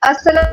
السلام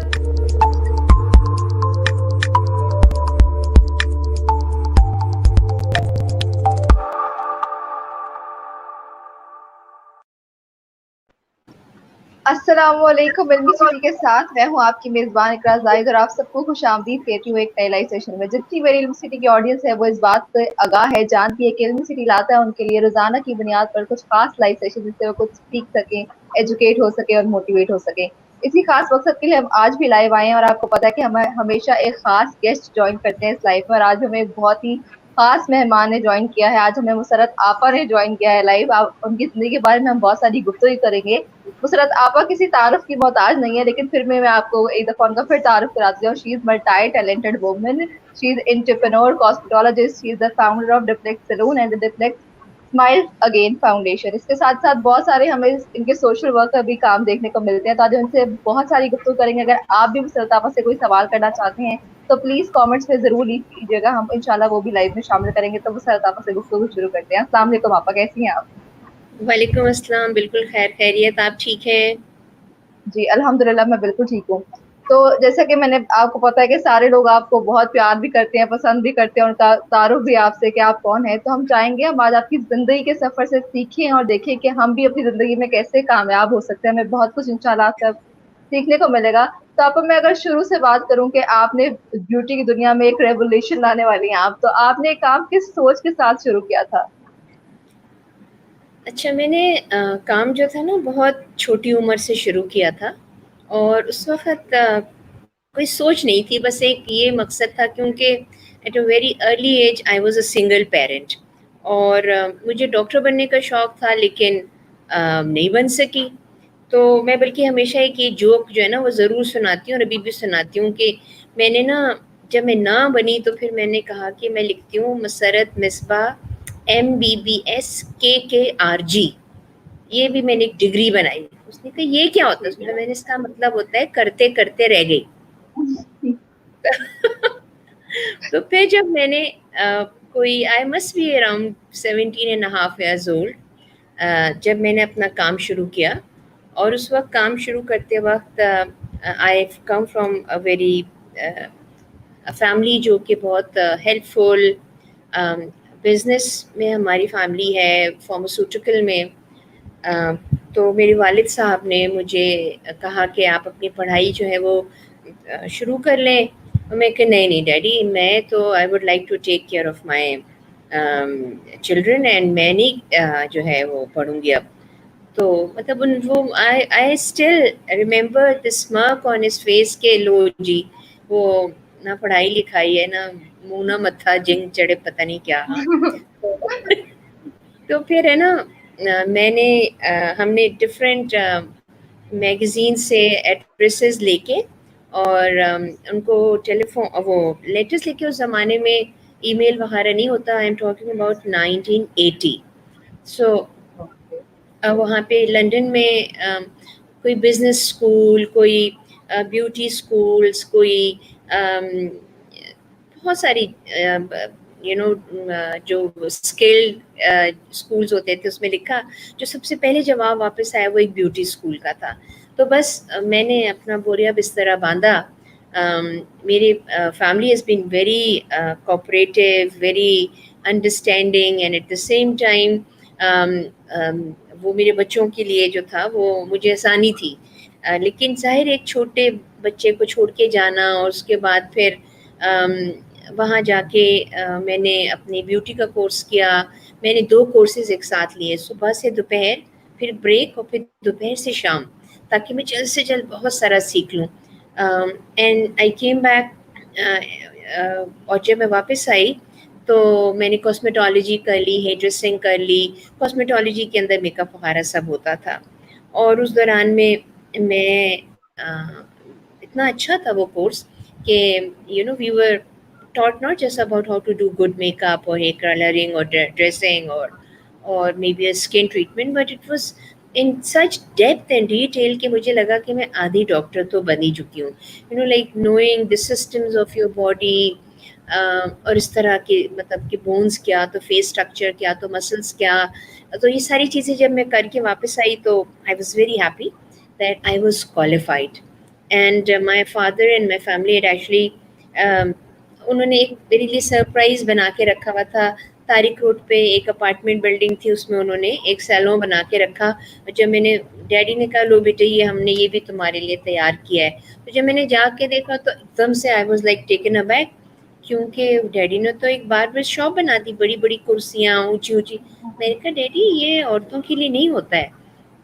السلام علیکم علمی سٹی کے ساتھ میں ہوں آپ کی میزبان اقرا زاہد اور آپ سب کو خوش آمدید کہتی ہوں ایک نئے لائیو سیشن میں. جتنی میری علمی سٹی کی آڈینس ہے وہ اس بات سے آگاہ ہے، جانتی ہے کہ علمی سٹی لاتا ہے ان کے لیے روزانہ کی بنیاد پر کچھ خاص لائیو سیشن جس سے وہ کچھ سیکھ سکیں، ایجوکیٹ ہو سکے اور موٹیویٹ ہو سکے. اسی خاص مقصد کے لیے ہم آج بھی لائیو آئے ہیں اور آپ کو پتا ہے کہ ہم ہمیشہ ایک خاص گیسٹ جوائن کرتے ہیں اس لائیو میں، اور آج ہمیں بہت ہی خاص مہمان نے جوائن کیا ہے. آج ہمیں مسرت آپا نے جوائن کیا ہے لائیو. ان کی زندگی کے بارے میں ہم بہت ساری گفتگو کریں گے. مسرت آپا کسی تعارف کی محتاج نہیں ہے، لیکن پھر میں آپ کو ایک دفعہ ان کا پھر تعارف کراتی ہوں. She is multi talented woman, she is entrepreneur, cosmetologist, she is the founder of Duplex salon and Duplex smile again foundation. اس کے ساتھ ساتھ بہت سارے ہمیں ان کے سوشل ورک کا بھی کام دیکھنے کو ملتے ہیں. تو آج ان سے بہت ساری گفتگو کریں گے. اگر آپ بھی مسرت آپا سے کوئی سوال کرنا چاہتے ہیں تو پلیز کامنٹس میں ضرور لیو کیجیے گا، ہم انشاءاللہ وہ بھی لائیو میں شامل کریں گے. تو مسرت آپا سے گفتگو شروع کرتے ہیں. السلام علیکم آپا، کیسی ہیں آپ؟ وعلیکم السلام، بالکل خیر خیریت. آپ ٹھیک ہیں؟ جی الحمدللہ میں بالکل ٹھیک ہوں. تو جیسا کہ میں نے آپ کو پتا ہے کہ سارے لوگ آپ کو بہت پیار بھی کرتے ہیں، پسند بھی کرتے ہیں، ان کا تعارف بھی آپ سے کہ آپ کون ہیں. تو ہم چاہیں گے ہم آج آپ کی زندگی کے سفر سے سیکھیں اور دیکھیں کہ ہم بھی اپنی زندگی میں کیسے کامیاب ہو سکتے ہیں. ہمیں بہت کچھ انشاءاللہ آپ سے سیکھنے کو ملے گا. تو آپ میں اگر شروع سے بات کروں کہ آپ نے بیوٹی کی دنیا میں ایک ریولیوشن لانے والی ہیں آپ، تو آپ نے کام کس سوچ کے ساتھ شروع کیا تھا؟ اچھا، میں نے کام جو تھا نا بہت چھوٹی عمر سے شروع کیا تھا، اور اس وقت کوئی سوچ نہیں تھی، بس ایک یہ مقصد تھا کیونکہ at a very early age I was a single parent, اور مجھے ڈاکٹر بننے کا شوق تھا لیکن نہیں بن سکی. تو میں بلکہ ہمیشہ ایک یہ جوک جو ہے نا وہ ضرور سناتی ہوں اور ابھی بھی سناتی ہوں کہ میں نے نا جب میں نہ بنی تو پھر میں نے کہا کہ میں لکھتی ہوں مسرت مصباح MBBS KKRG. یہ بھی میں نے ایک ڈگری بنائی. اس نے کہا یہ کیا ہوتا ہے؟ اس میں نے اس کا مطلب ہوتا ہے کرتے کرتے رہ گئی. تو پھر جب میں نے کوئی I must be around 17.5 years old جب میں نے اپنا کام شروع کیا، اور اس وقت کام شروع کرتے وقت I come from a very family جو کہ بہت ہیلپ فل. بزنس میں ہماری فیملی ہے، فارماسیوٹیکل میں. تو میرے والد صاحب نے مجھے کہا کہ آپ اپنی پڑھائی جو ہے وہ شروع کر لیں. میں کہ نہیں ڈیڈی، میں تو I would like to take care of my children, and میں نہیں جو ہے وہ پڑھوں گی اب. تو مطلب وہ I still remember the smirk on his face کہ لو جی وہ نہ پڑھائی لکھائی ہے، نہ منہ نہ متھا جنگ چڑھے پتہ نہیں کیا. ہاں تو پھر ہے نا میں نے ہم نے ڈفرینٹ میگزین سے ایڈریسز لے کے اور ان کو ٹیلیفون وہ لیٹرز لے کے، اس زمانے میں ای میل وغیرہ نہیں ہوتا. I am talking about 1980. سو وہاں پہ لنڈن میں کوئی بزنس اسکول، کوئی بیوٹی اسکولس، کوئی بہت ساری جو اسکلڈ اسکولز ہوتے تھے، اس میں لکھا جو سب سے پہلے جواب واپس آیا وہ ایک بیوٹی اسکول کا تھا. تو بس میں نے اپنا بوریا بسترا باندھا. میری family has been very cooperative, very understanding, and at the same time وہ میرے بچوں کے لیے جو تھا وہ مجھے آسانی تھی. لیکن ظاہر ایک چھوٹے بچے کو چھوڑ کے جانا، اور اس کے بعد پھر وہاں جا کے میں نے اپنی بیوٹی کا کورس کیا. میں نے 2 کورسز ایک ساتھ لیے، صبح سے دوپہر، پھر بریک، اور پھر دوپہر سے شام، تاکہ میں جلد سے جلد بہت سارا سیکھ لوں. اینڈ آئی کیم بیک، اور جب میں واپس آئی تو میں نے کاسمیٹولوجی کر لی، ہیئر ڈریسنگ کر لی. کاسمیٹولوجی کے اندر میک اپ وغیرہ سب ہوتا تھا، اور اس دوران میں اتنا اچھا تھا وہ کورس کہ وی ور taught not just about how to do good makeup or hair coloring or dressing or maybe a skin treatment, but it was in such depth and detail کہ مجھے لگا کہ میں آدھی ڈاکٹر تو بنی چکی ہوں. like knowing the systems of your body، اور اس طرح کے مطلب کہ بونز کیا، تو فیس اسٹرکچر کیا، تو مسلس کیا. تو یہ ساری چیزیں جب میں کر کے واپس آئی تو I was very happy that I was qualified. And my father and my family at actually انہوں نے ایک میرے لیے سرپرائز بنا کے رکھا ہوا تھا. طارق روڈ پہ ایک اپارٹمنٹ بلڈنگ تھی, اس میں انہوں نے ایک سیلون بنا کے رکھا. جب میں نے ڈیڈی نے کہا لو بیٹے یہ ہم نے یہ بھی تمہارے لیے تیار کیا ہے, تو جب میں نے جا کے دیکھا تو ایک دم سے آئی واز لائک ٹیکن ابیک, کیونکہ ڈیڈی نے تو ایک باربر شاپ بنا دی, بڑی بڑی کرسیاں اونچی اونچی. میں نے کہا ڈیڈی یہ عورتوں کے لیے نہیں ہوتا ہے.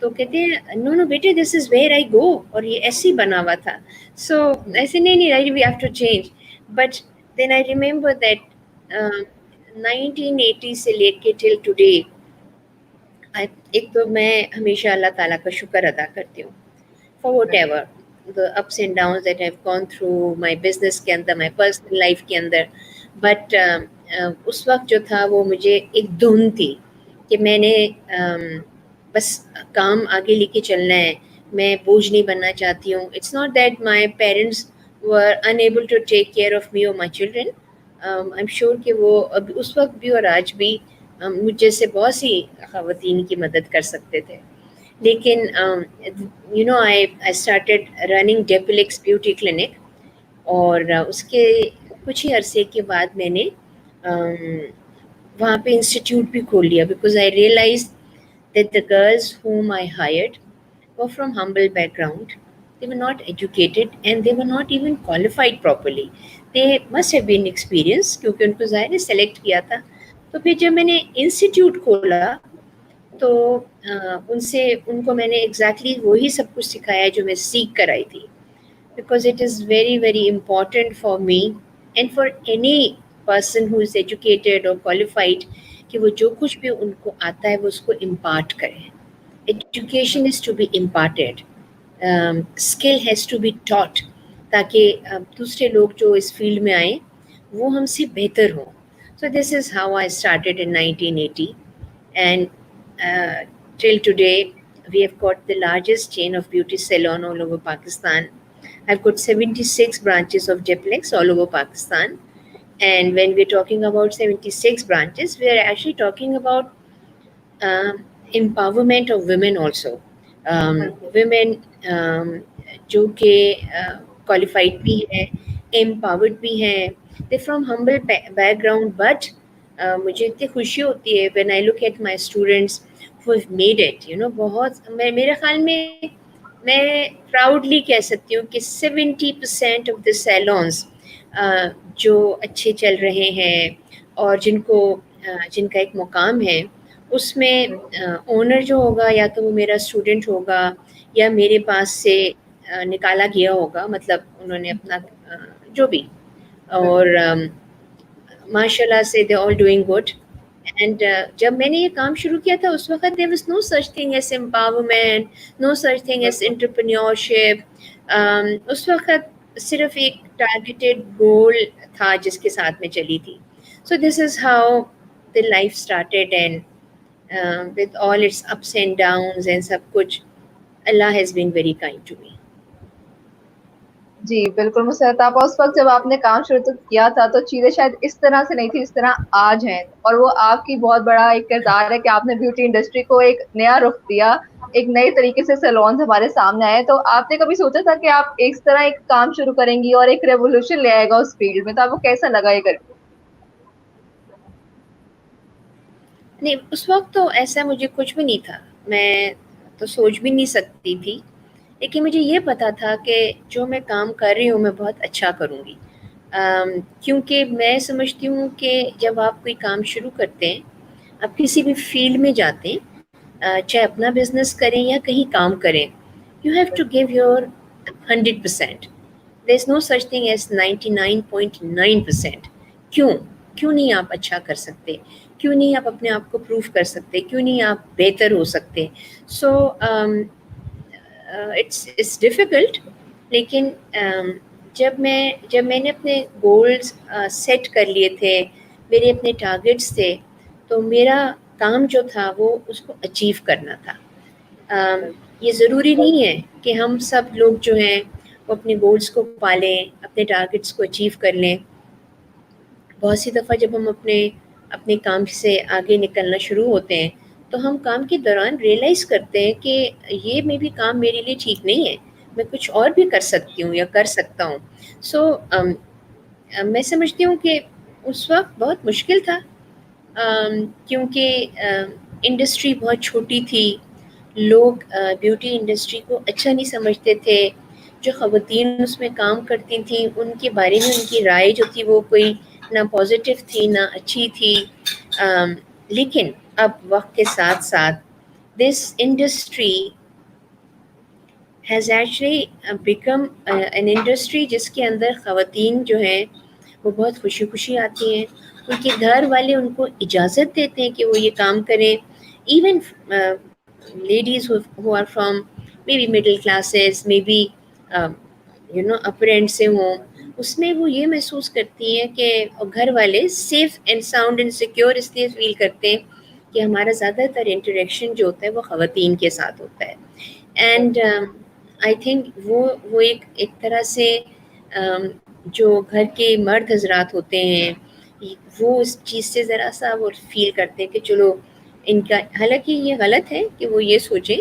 تو کہتے ہیں نو نو بیٹے دس از ویئر آئی گو, اور یہ ایسے ہی بنا ہوا تھا. سو ایسے نہیں we have to change. But then I remember that 1980 سے لے کے ٹل ٹوڈے ایک تو میں ہمیشہ اللہ تعالیٰ کا شکر ادا کرتی ہوں for what ever the ups and downs that I've gone through my business کے اندر, my personal life کے اندر. بٹ اس وقت جو تھا وہ مجھے ایک دھن تھی کہ میں نے بس کام آگے لے کے چلنا ہے, میں بوجھ نہیں بننا چاہتی ہوں. It's not that my parents were unable to take care of me or my children. I'm sure کہ وہ اب اس وقت بھی اور آج بھی مجھ جیسے بہت سی خواتین کی مدد کر سکتے تھے. لیکن you know I started running Duplex beauty clinic, اور اس کے کچھ ہی عرصے کے بعد میں نے وہاں پہ انسٹیٹیوٹ بھی کھول لیا, because I realise that the girls home I hired were from humble background. They were not educated and they were not even qualified properly. They must have been experienced کیونکہ ان کو ظاہر ہے سلیکٹ کیا تھا. تو پھر جب میں نے انسٹیٹیوٹ کھولا تو ان کو میں نے ایگزیکٹلی وہی سب کچھ سکھایا جو میں سیکھ کر آئی تھی. Because it is very very important for me and for any person who is educated اور کوالیفائڈ کہ وہ جو کچھ بھی ان کو آتا ہے وہ اس کو امپارٹ کریں. Education is to be imparted, skill has to be taught, تاکہ دوسرے لوگ جو اس فیلڈ میں آئیں وہ ہم سے بہتر ہوں. So this is how I started in 1980 and till today we have got the largest chain of beauty salon all over Pakistan. I've got 76 branches of Deplex all over Pakistan. And when we're talking about 76 branches, we are actually talking about empowerment of women also. Women جو کہ qualified بھی ہیں, empowered بھی ہیں, they're from humble background, but مجھے اتنی خوشی ہوتی ہے when I look at my students who have made it, you know, بہت میرے خیال میں پراؤڈلی کہہ سکتی ہوں کہ 70% آف دا سیلونس جو اچھے چل رہے ہیں اور جن کا ایک مقام ہے, اس میں اونر جو ہوگا یا تو وہ میرا اسٹوڈنٹ ہوگا یا میرے پاس سے نکالا گیا ہوگا, مطلب انہوں نے اپنا جو بھی, اور ماشاء اللہ سے دے آل ڈوئنگ گڈ. اینڈ جب میں نے یہ کام شروع کیا تھا اس وقت there was no such thing as empowerment, no such thing as entrepreneurship. اس وقت صرف ایک ٹارگیٹڈ گول تھا جس کے ساتھ میں چلی تھی. So this is how the life started, and with all its ups and downs and سب کچھ, Allah has been very kind to me. جی بالکل مسرت آپ, اس وقت جب آپ نے کام شروع کیا تھا تو چیزیں شاید اس طرح سے نہیں تھی اس طرح آج ہیں, اور وہ آپ کی بہت بڑا ایک کردار ہے کہ آپ نے بیوٹی انڈسٹری کو ایک نیا رخ دیا, ایک نئے طریقے سے سیلونز ہمارے سامنے آئے. تو آپ نے کبھی سوچا تھا کہ آپ اس طرح ایک کام شروع کریں گی اور ایک ریولیوشن لے آئے گا اس فیلڈ میں, تو آپ کو کیسا لگا یہ کر کے؟ نہیں, اس وقت تو ایسا مجھے کچھ بھی نہیں تھا, میں تو سوچ بھی نہیں سکتی تھی. لیکن مجھے یہ پتا تھا کہ جو میں کام کر رہی ہوں میں بہت اچھا کروں گی, کیونکہ میں سمجھتی ہوں کہ جب آپ کوئی کام شروع کرتے ہیں, آپ کسی بھی فیلڈ میں جاتے ہیں, چاہے اپنا بزنس کریں یا کہیں کام کریں, you have to give your 100%. There is no such thing as 99.9%. کیوں نہیں آپ اچھا کر سکتے, کیوں نہیں آپ اپنے آپ کو پروف کر سکتے, کیوں نہیں آپ بہتر ہو سکتے. So it's difficult. لیکن جب میں نے اپنے گولز سیٹ کر لیے تھے, میرے اپنے ٹارگیٹس تھے, تو میرا کام جو تھا وہ اس کو اچیو کرنا تھا. یہ ضروری نہیں ہے کہ ہم سب لوگ جو ہیں وہ اپنے گولز کو پالیں, اپنے ٹارگیٹس کو اچیو کر لیں. بہت سی دفعہ جب ہم اپنے کام سے آگے نکلنا شروع ہوتے ہیں تو ہم کام کے دوران ریئلائز کرتے ہیں کہ یہ میں بھی کام میرے لیے ٹھیک نہیں ہے, میں کچھ اور بھی کر سکتی ہوں یا کر سکتا ہوں. سو میں سمجھتی ہوں کہ اس وقت بہت مشکل تھا، کیونکہ انڈسٹری بہت چھوٹی تھی. لوگ بیوٹی انڈسٹری کو اچھا نہیں سمجھتے تھے. جو خواتین اس میں کام کرتی تھیں ان کے بارے میں ان کی رائے جو تھی وہ کوئی نہ پازیٹیو تھی نہ اچھی تھی. لیکن اب وقت کے ساتھ ساتھ this industry has actually become an industry جس کے اندر خواتین جو ہیں وہ بہت خوشی خوشی آتی ہیں. ان کے گھر والے ان کو اجازت دیتے ہیں کہ وہ یہ کام کریں. Even ladies who are from maybe middle classes, maybe upper end سے ہوں، اس میں وہ یہ محسوس کرتی ہیں کہ گھر والے safe and sound and secure اس لیے فیل کرتے ہیں کہ ہمارا زیادہ تر انٹریکشن جو ہوتا ہے وہ خواتین کے ساتھ ہوتا ہے. اینڈ آئی تھنک وہ ایک طرح سے جو گھر کے مرد حضرات ہوتے ہیں وہ اس چیز سے ذرا سا وہ فیل کرتے ہیں کہ چلو ان کا، حالانکہ یہ غلط ہے کہ وہ یہ سوچیں،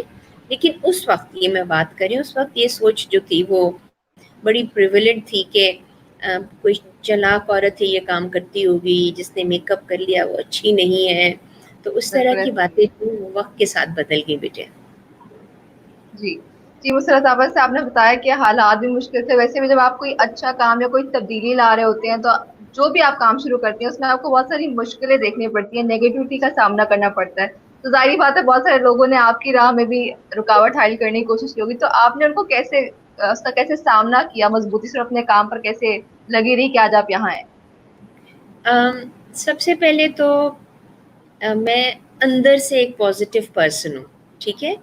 لیکن اس وقت یہ میں بات کریں اس وقت یہ سوچ جو تھی وہ بڑی پریویلنٹ تھی کہ کوئی چلاک عورت ہے یہ کام کرتی ہوگی، جس نے میک اپ کر لیا وہ اچھی نہیں ہے. تو اس طرح کی باتیں جو وقت کے ساتھ بدل گئی بیٹے. جی جی، مسرت صاحبہ سے آپ نے بتایا کہ حالات بھی مشکل تھے، ویسے بھی جب آپ کوئی اچھا کام یا کوئی تبدیلی لا رہے ہوتے ہیں تو جو بھی آپ کام شروع کرتے ہیں اس میں آپ کو بہت ساری مشکلیں دیکھنی پڑتی ہیں، نیگیٹیوٹی کا سامنا کرنا پڑتا ہے. تو ظاہری بات ہے بہت سارے لوگوں نے آپ کی راہ میں بھی رکاوٹ حائل کرنے کی کوشش کی ہوگی، تو آپ نے ان کو کیسے اس کا کیسے سامنا کیا، مضبوطی سے اپنے کام پر کیسے لگی رہی کہ آج آپ یہاں ہیں؟ سب سے پہلے تو میں اندر سے ایک پازیٹیو پرسن ہوں، ٹھیک ہے.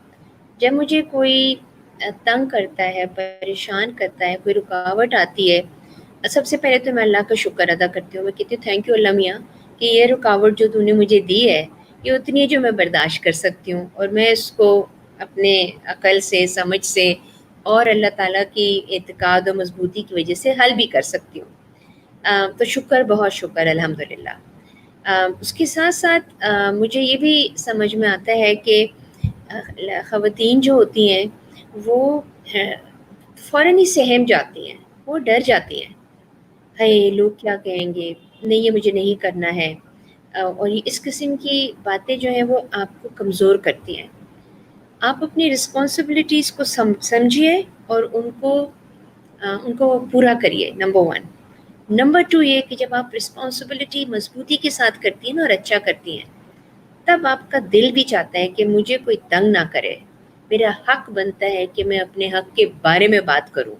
جب مجھے کوئی تنگ کرتا ہے، پریشان کرتا ہے، کوئی رکاوٹ آتی ہے، سب سے پہلے تو میں اللہ کا شکر ادا کرتی ہوں. میں کہتی ہوں تھینک یو اللہ میاں کہ یہ رکاوٹ جو تو نے مجھے دی ہے یہ اتنی ہے جو میں برداشت کر سکتی ہوں، اور میں اس کو اپنے عقل سے، سمجھ سے اور اللہ تعالیٰ کی اعتقاد و مضبوطی کی وجہ سے حل بھی کر سکتی ہوں. تو شکر، بہت شکر الحمدللہ. اس کے ساتھ ساتھ مجھے یہ بھی سمجھ میں آتا ہے کہ خواتین جو ہوتی ہیں وہ فوراً ہی سہم جاتی ہیں، وہ ڈر جاتی ہیں، ہے لوگ کیا کہیں گے، نہیں یہ مجھے نہیں کرنا ہے. اور اس قسم کی باتیں جو ہیں وہ آپ کو کمزور کرتی ہیں. آپ اپنی رسپانسبلٹیز کو سمجھیے اور ان کو پورا کریے، نمبر 1. نمبر 2 یہ کہ جب آپ رسپانسبلٹی مضبوطی کے ساتھ کرتی ہیں نا اور اچھا کرتی ہیں، تب آپ کا دل بھی چاہتا ہے کہ مجھے کوئی تنگ نہ کرے. میرا حق بنتا ہے کہ میں اپنے حق کے بارے میں بات کروں.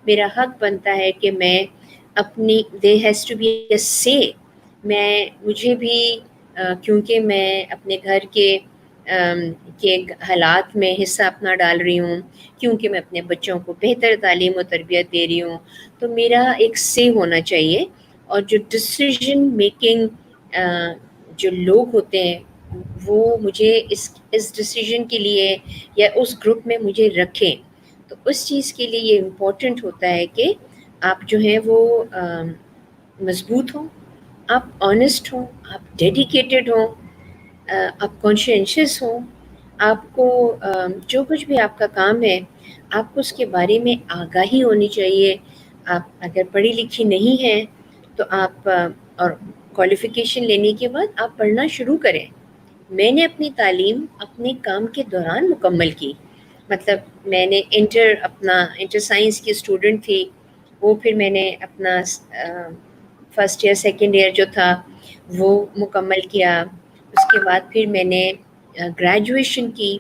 میرا حق بنتا ہے کہ میں اپنی there has to be a say. مجھے بھی کیونکہ میں اپنے گھر کے حالات میں حصہ اپنا ڈال رہی ہوں، کیونکہ میں اپنے بچوں کو بہتر تعلیم و تربیت دے رہی ہوں، تو میرا ایک سے ہونا چاہیے. اور جو ڈسیزن میکنگ جو لوگ ہوتے ہیں وہ مجھے اس ڈسیزن کے لیے یا اس گروپ میں مجھے رکھیں. تو اس چیز کے لیے یہ امپورٹنٹ ہوتا ہے کہ آپ جو ہیں وہ مضبوط ہوں، آپ آنیسٹ ہوں، آپ ڈیڈیکیٹڈ ہوں، آپ کانشینشیس ہوں. آپ کو جو کچھ بھی آپ کا کام ہے آپ کو اس کے بارے میں آگاہی ہونی چاہیے. آپ اگر پڑھی لکھی نہیں ہیں تو آپ اور کوالیفیکیشن لینے کے بعد آپ پڑھنا شروع کریں. میں نے اپنی تعلیم اپنے کام کے دوران مکمل کی. مطلب میں نے انٹر سائنس کی اسٹوڈنٹ تھی، وہ پھر میں نے اپنا فرسٹ ایئر سیکنڈ ایئر جو تھا وہ مکمل کیا. اس کے بعد پھر میں نے گریجویشن کی.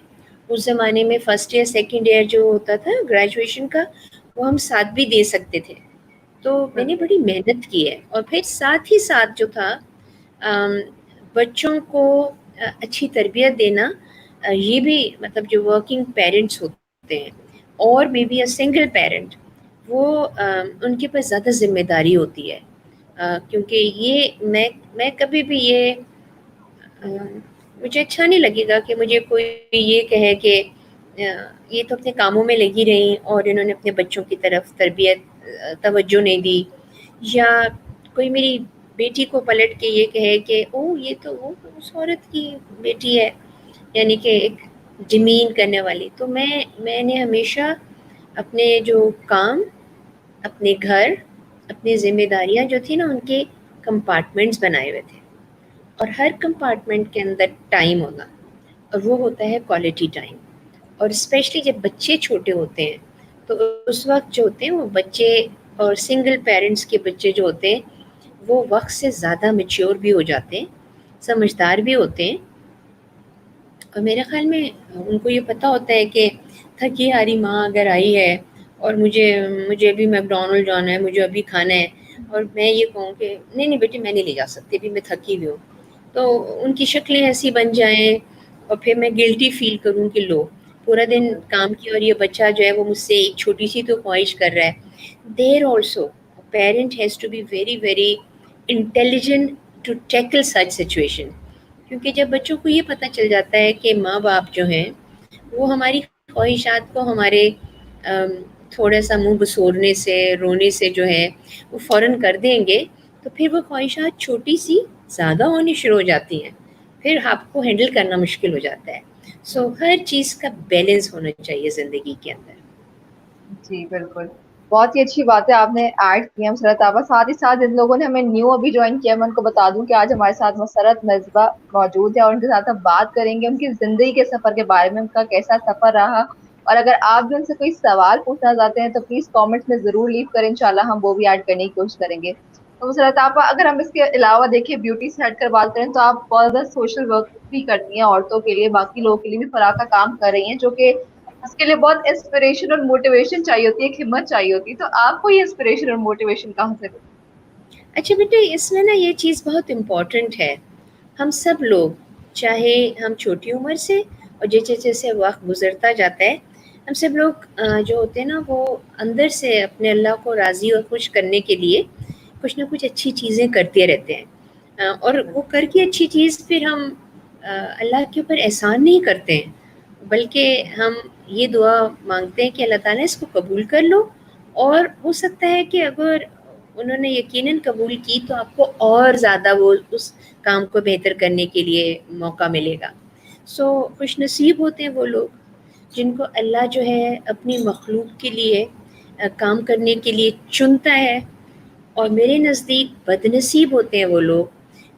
اس زمانے میں فرسٹ ایئر سیکنڈ ایئر جو ہوتا تھا گریجویشن کا وہ ہم ساتھ بھی دے سکتے تھے. تو میں نے بڑی محنت کی ہے. اور پھر ساتھ ہی ساتھ جو تھا بچوں کو اچھی تربیت دینا، یہ بھی مطلب جو ورکنگ پیرنٹس ہوتے ہیں اور may be a single parent, وہ ان کے پاس زیادہ ذمہ داری ہوتی ہے. کیونکہ یہ میں کبھی بھی مجھے اچھا نہیں لگے گا کہ مجھے کوئی یہ کہے کہ یہ تو اپنے کاموں میں لگی رہیں اور انہوں نے اپنے بچوں کی طرف توجہ نہیں دی، یا کوئی میری بیٹی کو پلٹ کے یہ کہے کہ یہ تو وہ اس عورت کی بیٹی ہے، یعنی کہ ایک ڈیمین کرنے والی. تو میں نے ہمیشہ اپنے جو کام، اپنے گھر، اپنی ذمہ داریاں جو تھی نا ان کے کمپارٹمنٹس بنائے ہوئے تھے، اور ہر کمپارٹمنٹ کے اندر ٹائم ہونا، اور وہ ہوتا ہے کوالٹی ٹائم. اور اسپیشلی جب بچے چھوٹے ہوتے ہیں تو اس وقت جو ہوتے ہیں وہ بچے، اور سنگل پیرنٹس کے بچے جو ہوتے ہیں وہ وقت سے زیادہ میچیور بھی ہو جاتے ہیں، سمجھدار بھی ہوتے ہیں. اور میرے خیال میں ان کو یہ پتہ ہوتا ہے کہ تھکی ہاری ماں اگر آئی ہے اور مجھے ابھی میک ڈونلڈ جانا ہے، مجھے ابھی کھانا ہے، اور میں یہ کہوں کہ نہیں نہیں بیٹی میں نہیں لے جا سکتی، ابھی میں تھکی ہوئی ہوں، تو ان کی شکلیں ایسی بن جائیں اور پھر میں گلٹی فیل کروں کہ لو پورا دن کام کی اور یہ بچہ جو ہے وہ مجھ سے ایک چھوٹی سی تو خواہش کر رہا ہے. There also parent has to be very very intelligent to tackle such situation. کیونکہ جب بچوں کو یہ پتہ چل جاتا ہے کہ ماں باپ جو ہیں وہ ہماری خواہشات کو ہمارے تھوڑا سا منہ بسورنے سے، رونے سے جو ہے وہ فوراً کر دیں گے، تو پھر وہ خواہشات چھوٹی سی زیادہ ہونی شروع ہو جاتی ہیں، پھر آپ کو ہینڈل کرنا مشکل ہو جاتا ہے. سو ہر چیز کا بیلنس ہونا چاہیے زندگی کے اندر. جی بالکل، بہت ہی اچھی بات ہے آپ نے ایڈ کی ہیں مسرت آپا. ساتھ ہی ساتھ جن لوگوں نے ہمیں نیو ابھی جوائن کیا میں ان کو بتا دوں کہ آج ہمارے ساتھ مسرت مصباح موجود ہے اور ان کے ساتھ ہم بات کریں گے ان کی زندگی کے سفر کے بارے میں، ان کا کیسا سفر رہا. اور اگر آپ بھی ان سے کوئی سوال پوچھنا چاہتے ہیں تو پلیز کامنٹس میں ضرور لیو کریں، انشاءاللہ ہم وہ بھی ایڈ کرنے کی کوشش کریں گے. تو مسرت آپا اگر ہم اس کے علاوہ دیکھیں بیوٹی سے ہٹ کر بات کریں تو آپ بہت زیادہ سوشل ورک بھی کرتی ہیں، عورتوں کے لیے، باقی لوگوں کے لیے بھی فلاح کا کام کر رہی ہیں، جو کہ اس کے لیے بہت انسپریشن اور موٹیویشن چاہیے ہوتی ہے، ایک ہمت چاہیے ہوتی ہے. تو آپ کو یہ انسپریشن اور موٹیویشن کہاں سے ملتی اچھا بیٹے، اس میں نا یہ چیز بہت امپورٹنٹ ہے. ہم سب لوگ، چاہے ہم چھوٹی عمر سے اور جیسے جیسے وقت گزرتا جاتا ہے، ہم سب لوگ جو ہوتے ہیں نا وہ اندر سے اپنے اللہ کو راضی اور خوش کرنے کے لیے کچھ نہ کچھ اچھی چیزیں کرتے رہتے ہیں. اور وہ کر کے اچھی چیز پھر ہم اللہ کے اوپر احسان نہیں کرتے ہیں، بلکہ ہم یہ دعا مانگتے ہیں کہ اللہ تعالیٰ اس کو قبول کر لو، اور ہو سکتا ہے کہ اگر انہوں نے یقیناً قبول کی تو آپ کو اور زیادہ وہ اس کام کو بہتر کرنے کے لیے موقع ملے گا. سو خوش نصیب ہوتے ہیں وہ لوگ جن کو اللہ جو ہے اپنی مخلوق کے لیے کام کرنے کے لیے چنتا ہے. اور میرے نزدیک بد نصیب ہوتے ہیں وہ لوگ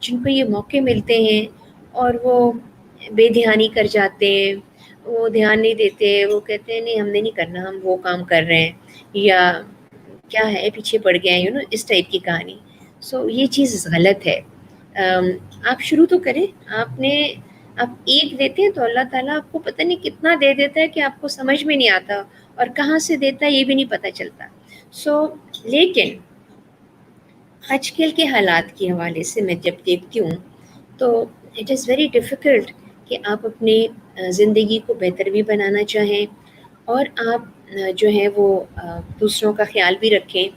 جن کو یہ موقع ملتے ہیں اور وہ بے دھیانی کر جاتے ہیں، وہ دھیان نہیں دیتے، وہ کہتے ہیں نہیں ہم نے نہیں کرنا، ہم وہ کام کر رہے ہیں، یا کیا ہے پیچھے پڑ گیا ہے اس ٹائپ کی کہانی. سو یہ چیز غلط ہے. آپ شروع تو کریں. آپ ایک دیتے ہیں تو اللہ تعالیٰ آپ کو پتہ نہیں کتنا دے دیتا ہے کہ آپ کو سمجھ میں نہیں آتا، اور کہاں سے دیتا ہے یہ بھی نہیں پتہ چلتا. لیکن آج کل کے حالات کے حوالے سے میں جب دیکھتی ہوں تو اٹ از ویری ڈیفیکلٹ کہ آپ اپنی زندگی کو بہتر بھی بنانا چاہیں، اور آپ جو ہے وہ دوسروں کا خیال بھی رکھیں.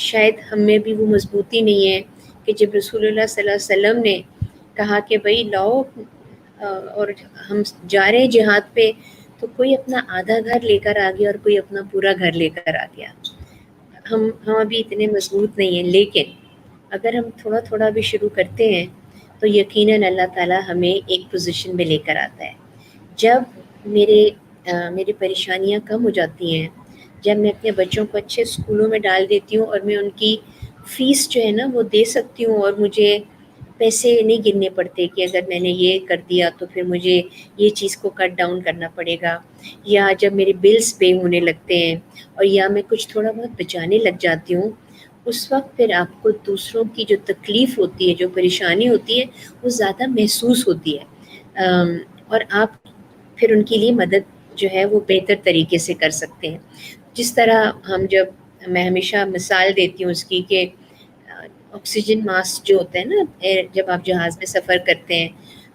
شاید ہم میں بھی وہ مضبوطی نہیں ہے کہ جب رسول اللہ صلی اللہ علیہ وسلم نے کہا کہ بھائی لاؤ اور ہم جا رہے ہیں جہاد پہ، تو کوئی اپنا آدھا گھر لے کر آ گیا اور کوئی اپنا پورا گھر لے کر آ گیا. ہم ابھی اتنے مضبوط نہیں ہیں، لیکن اگر ہم تھوڑا تھوڑا بھی شروع کرتے ہیں تو یقیناً اللہ تعالیٰ ہمیں ایک پوزیشن میں لے کر آتا ہے. جب میری پریشانیاں کم ہو جاتی ہیں، جب میں اپنے بچوں کو اچھے اسکولوں میں ڈال دیتی ہوں اور میں ان کی فیس جو ہے نا وہ دے سکتی ہوں، اور مجھے پیسے نہیں گننے پڑتے کہ اگر میں نے یہ کر دیا تو پھر مجھے یہ چیز کو کٹ ڈاؤن کرنا پڑے گا، یا جب میرے بلز پے ہونے لگتے ہیں اور یا میں کچھ تھوڑا بہت بچانے لگ جاتی ہوں، اس وقت پھر آپ کو دوسروں کی جو تکلیف ہوتی ہے، جو پریشانی ہوتی ہے، وہ زیادہ محسوس ہوتی ہے، اور آپ پھر ان کے لیے مدد جو ہے وہ بہتر طریقے سے کر سکتے ہیں. جس طرح میں ہمیشہ مثال دیتی ہوں اس کی کہ آکسیجن ماسک جو ہوتا ہے نا جب آپ جہاز میں سفر کرتے ہیں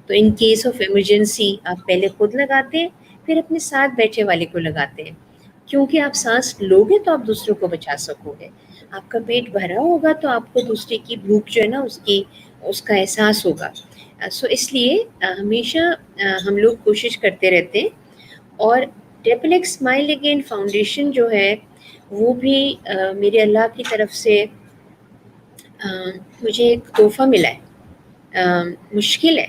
تو ان کیس آف ایمرجنسی آپ پہلے خود لگاتے ہیں، پھر اپنے ساتھ بیٹھے والے کو لگاتے ہیں، کیونکہ آپ سانس لوگے تو آپ دوسروں کو بچا سکو گے. آپ کا پیٹ بھرا ہوگا تو آپ کو دوسرے کی بھوک جو ہے نا اس کا احساس ہوگا. سو اس لیے ہمیشہ ہم لوگ کوشش کرتے رہتے ہیں. اور triple x smile again foundation جو ہے وہ بھی میرے اللہ کی طرف سے مجھے ایک تحفہ ملا ہے. مشکل ہے،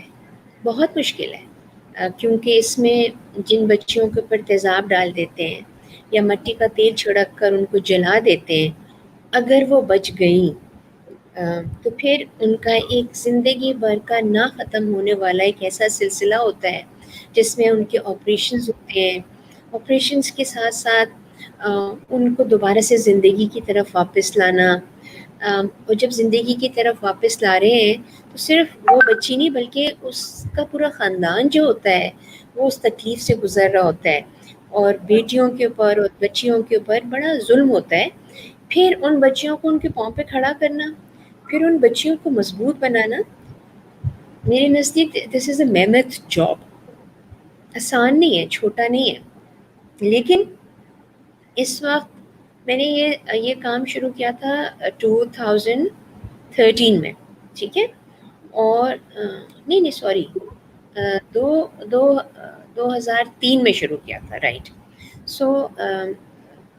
بہت مشکل ہے، کیونکہ اس میں جن بچیوں کے اوپر تیزاب ڈال دیتے ہیں یا مٹی کا تیل چھڑک کر ان کو جلا دیتے ہیں، اگر وہ بچ گئیں تو پھر ان کا ایک زندگی بھر کا نہ ختم ہونے والا ایک ایسا سلسلہ ہوتا ہے جس میں ان کے آپریشنز ہوتے ہیں. آپریشنز کے ساتھ ساتھ ان کو دوبارہ سے زندگی کی طرف واپس لانا، اور جب زندگی کی طرف واپس لا رہے ہیں تو صرف وہ بچی نہیں بلکہ اس کا پورا خاندان جو ہوتا ہے وہ اس تکلیف سے گزر رہا ہوتا ہے، اور بیٹیوں کے اوپر اور بچیوں کے اوپر بڑا ظلم ہوتا ہے. پھر ان بچیوں کو ان کے پاؤں پہ کھڑا کرنا، پھر ان بچیوں کو مضبوط بنانا، میرے نزدیک دس از اے میمتھ جاب. آسان نہیں ہے، چھوٹا نہیں ہے. لیکن اس وقت میں نے یہ کام شروع کیا تھا 2013 میں، ٹھیک ہے، اور نہیں سوری، دو دو 2003 میں شروع کیا تھا، رائٹ. سو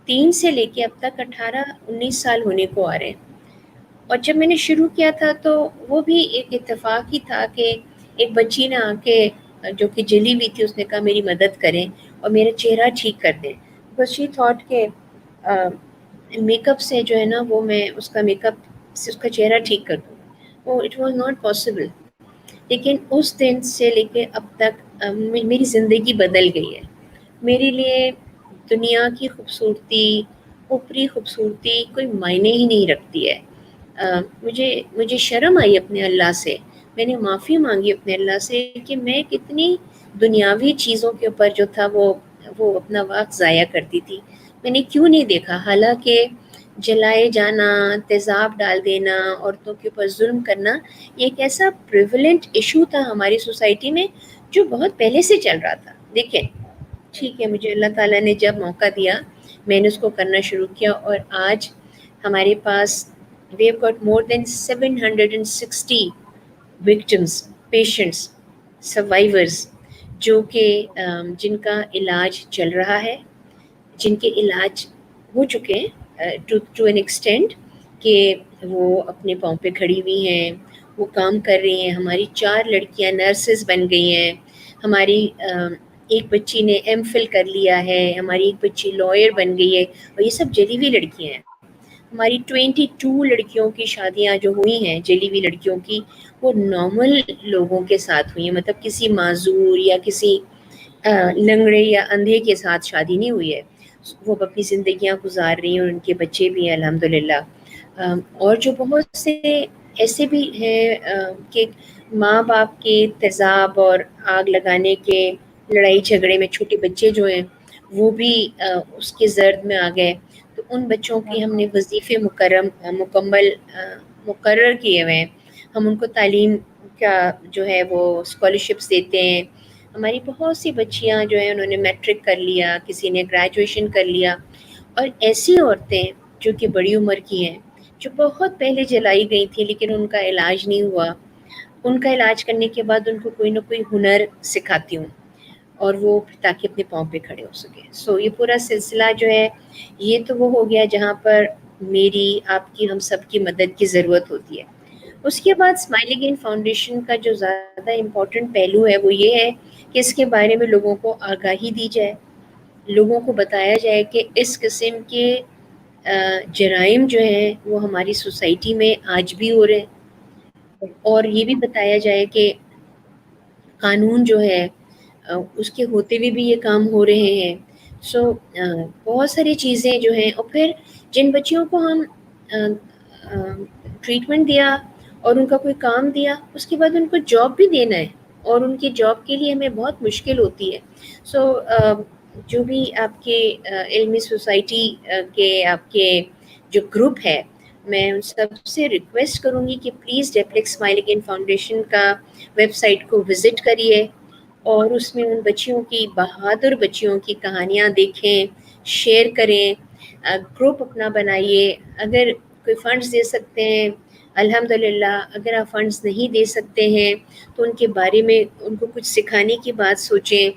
3 سے لے کے اب تک 18-19 سال ہونے کو آ رہے ہیں. اور جب میں نے شروع کیا تھا تو وہ بھی ایک اتفاق ہی تھا کہ ایک بچی نے آ کے جو کہ جلی ہوئی تھی، اس نے کہا میری مدد کریں اور میرا چہرہ ٹھیک کر دیں. بس شی تھاٹ کہ میک اپ سے جو ہے نا وہ میں اس کا میک اپ سے اس کا چہرہ ٹھیک کر دوں. وہ اٹ واز ناٹ پاسبل. لیکن اس دن سے لے کے اب تک میری زندگی بدل گئی ہے. میرے لیے دنیا کی خوبصورتی، اوپری خوبصورتی کوئی معنی ہی نہیں رکھتی ہے. مجھے شرم آئی اپنے اللہ سے، میں نے معافی مانگی اپنے اللہ سے کہ میں کتنی دنیاوی چیزوں کے اوپر جو تھا وہ اپنا وقت ضائع کرتی تھی. میں نے کیوں نہیں دیکھا، حالانکہ جلائے جانا، تیزاب ڈال دینا، عورتوں کے اوپر ظلم کرنا، یہ ایک ایسا پریولنٹ ایشو تھا ہماری سوسائٹی میں جو بہت پہلے سے چل رہا تھا. دیکھیں ٹھیک ہے، مجھے اللہ تعالیٰ نے جب موقع دیا میں نے اس کو کرنا شروع کیا، اور آج ہمارے پاس we have got more than 760 victims, patients, survivors جو کہ جن کا علاج چل رہا ہے، جن کے علاج ہو چکے ہیں ٹو این ایکسٹینٹ کہ وہ اپنے پاؤں پہ کھڑی ہوئی ہیں، وہ کام کر رہی ہیں. ہماری 4 لڑکیاں نرسز بن گئی ہیں، ہماری ایک بچی نے ایم فل کر لیا ہے، ہماری ایک بچی لائر بن گئی ہے، اور یہ سب جلی ہوئی لڑکیاں ہیں. ہماری 22 لڑکیوں کی شادیاں جو ہوئی ہیں جلی ہوئی لڑکیوں کی، وہ نارمل لوگوں کے ساتھ ہوئی ہیں، مطلب کسی معذور یا کسی لنگڑے یا اندھے کے ساتھ شادی نہیں ہوئی ہے. وہ اپنی زندگیاں گزار رہی ہیں اور ان کے بچے بھی ہیں الحمدللہ. اور جو بہت سے ایسے بھی ہیں کہ ماں باپ کے تیزاب اور آگ لگانے کے لڑائی جھگڑے میں چھوٹے بچے جو ہیں وہ بھی اس کے زرد میں آ گئے. تو ان بچوں کی ہم نے وظیفے مقرر کیے ہوئے ہیں. ہم ان کو تعلیم کا جو ہے وہ اسکالرشپس دیتے ہیں. ہماری بہت سی بچیاں جو ہیں انہوں نے میٹرک کر لیا، کسی نے گریجویشن کر لیا. اور ایسی عورتیں جو کہ بڑی عمر کی ہیں، جو بہت پہلے جلائی گئی تھیں لیکن ان کا علاج نہیں ہوا، ان کا علاج کرنے کے بعد ان کو کوئی نہ کوئی ہنر سکھاتی ہوں، اور وہ تاکہ اپنے پاؤں پہ کھڑے ہو سکے. سو یہ پورا سلسلہ جو ہے یہ تو وہ ہو گیا جہاں پر میری، آپ کی، ہم سب کی مدد کی ضرورت ہوتی ہے. اس کے بعد اسمائل اگین فاؤنڈیشن کا جو زیادہ امپورٹنٹ پہلو ہے وہ یہ ہے کہ اس کے بارے میں لوگوں کو آگاہی دی جائے، لوگوں کو بتایا جائے کہ اس قسم کے جرائم جو ہیں وہ ہماری سوسائٹی میں آج بھی ہو رہے ہیں، اور یہ بھی بتایا جائے کہ قانون جو ہے اس کے ہوتے ہوئے بھی یہ کام ہو رہے ہیں. سو بہت ساری چیزیں جو ہیں، اور پھر جن بچیوں کو ہم ٹریٹمنٹ دیا اور ان کا کوئی کام دیا، اس کے بعد ان کو جاب بھی دینا ہے، اور ان کی جاب کے لیے ہمیں بہت مشکل ہوتی ہے. سو جو بھی آپ کے علمی سوسائٹی کے آپ کے جو گروپ ہے، میں ان سب سے ریکویسٹ کروں گی کہ پلیز ڈیپلیکس اسمائل اگین فاؤنڈیشن کا ویب سائٹ کو وزٹ کریے، اور اس میں ان بچیوں کی، بہادر بچیوں کی کہانیاں دیکھیں، شیئر کریں، گروپ اپنا بنائیے. اگر کوئی فنڈز دے سکتے ہیں الحمدللہ، اگر آپ فنڈز نہیں دے سکتے ہیں تو ان کے بارے میں ان کو کچھ سکھانے کی بات سوچیں،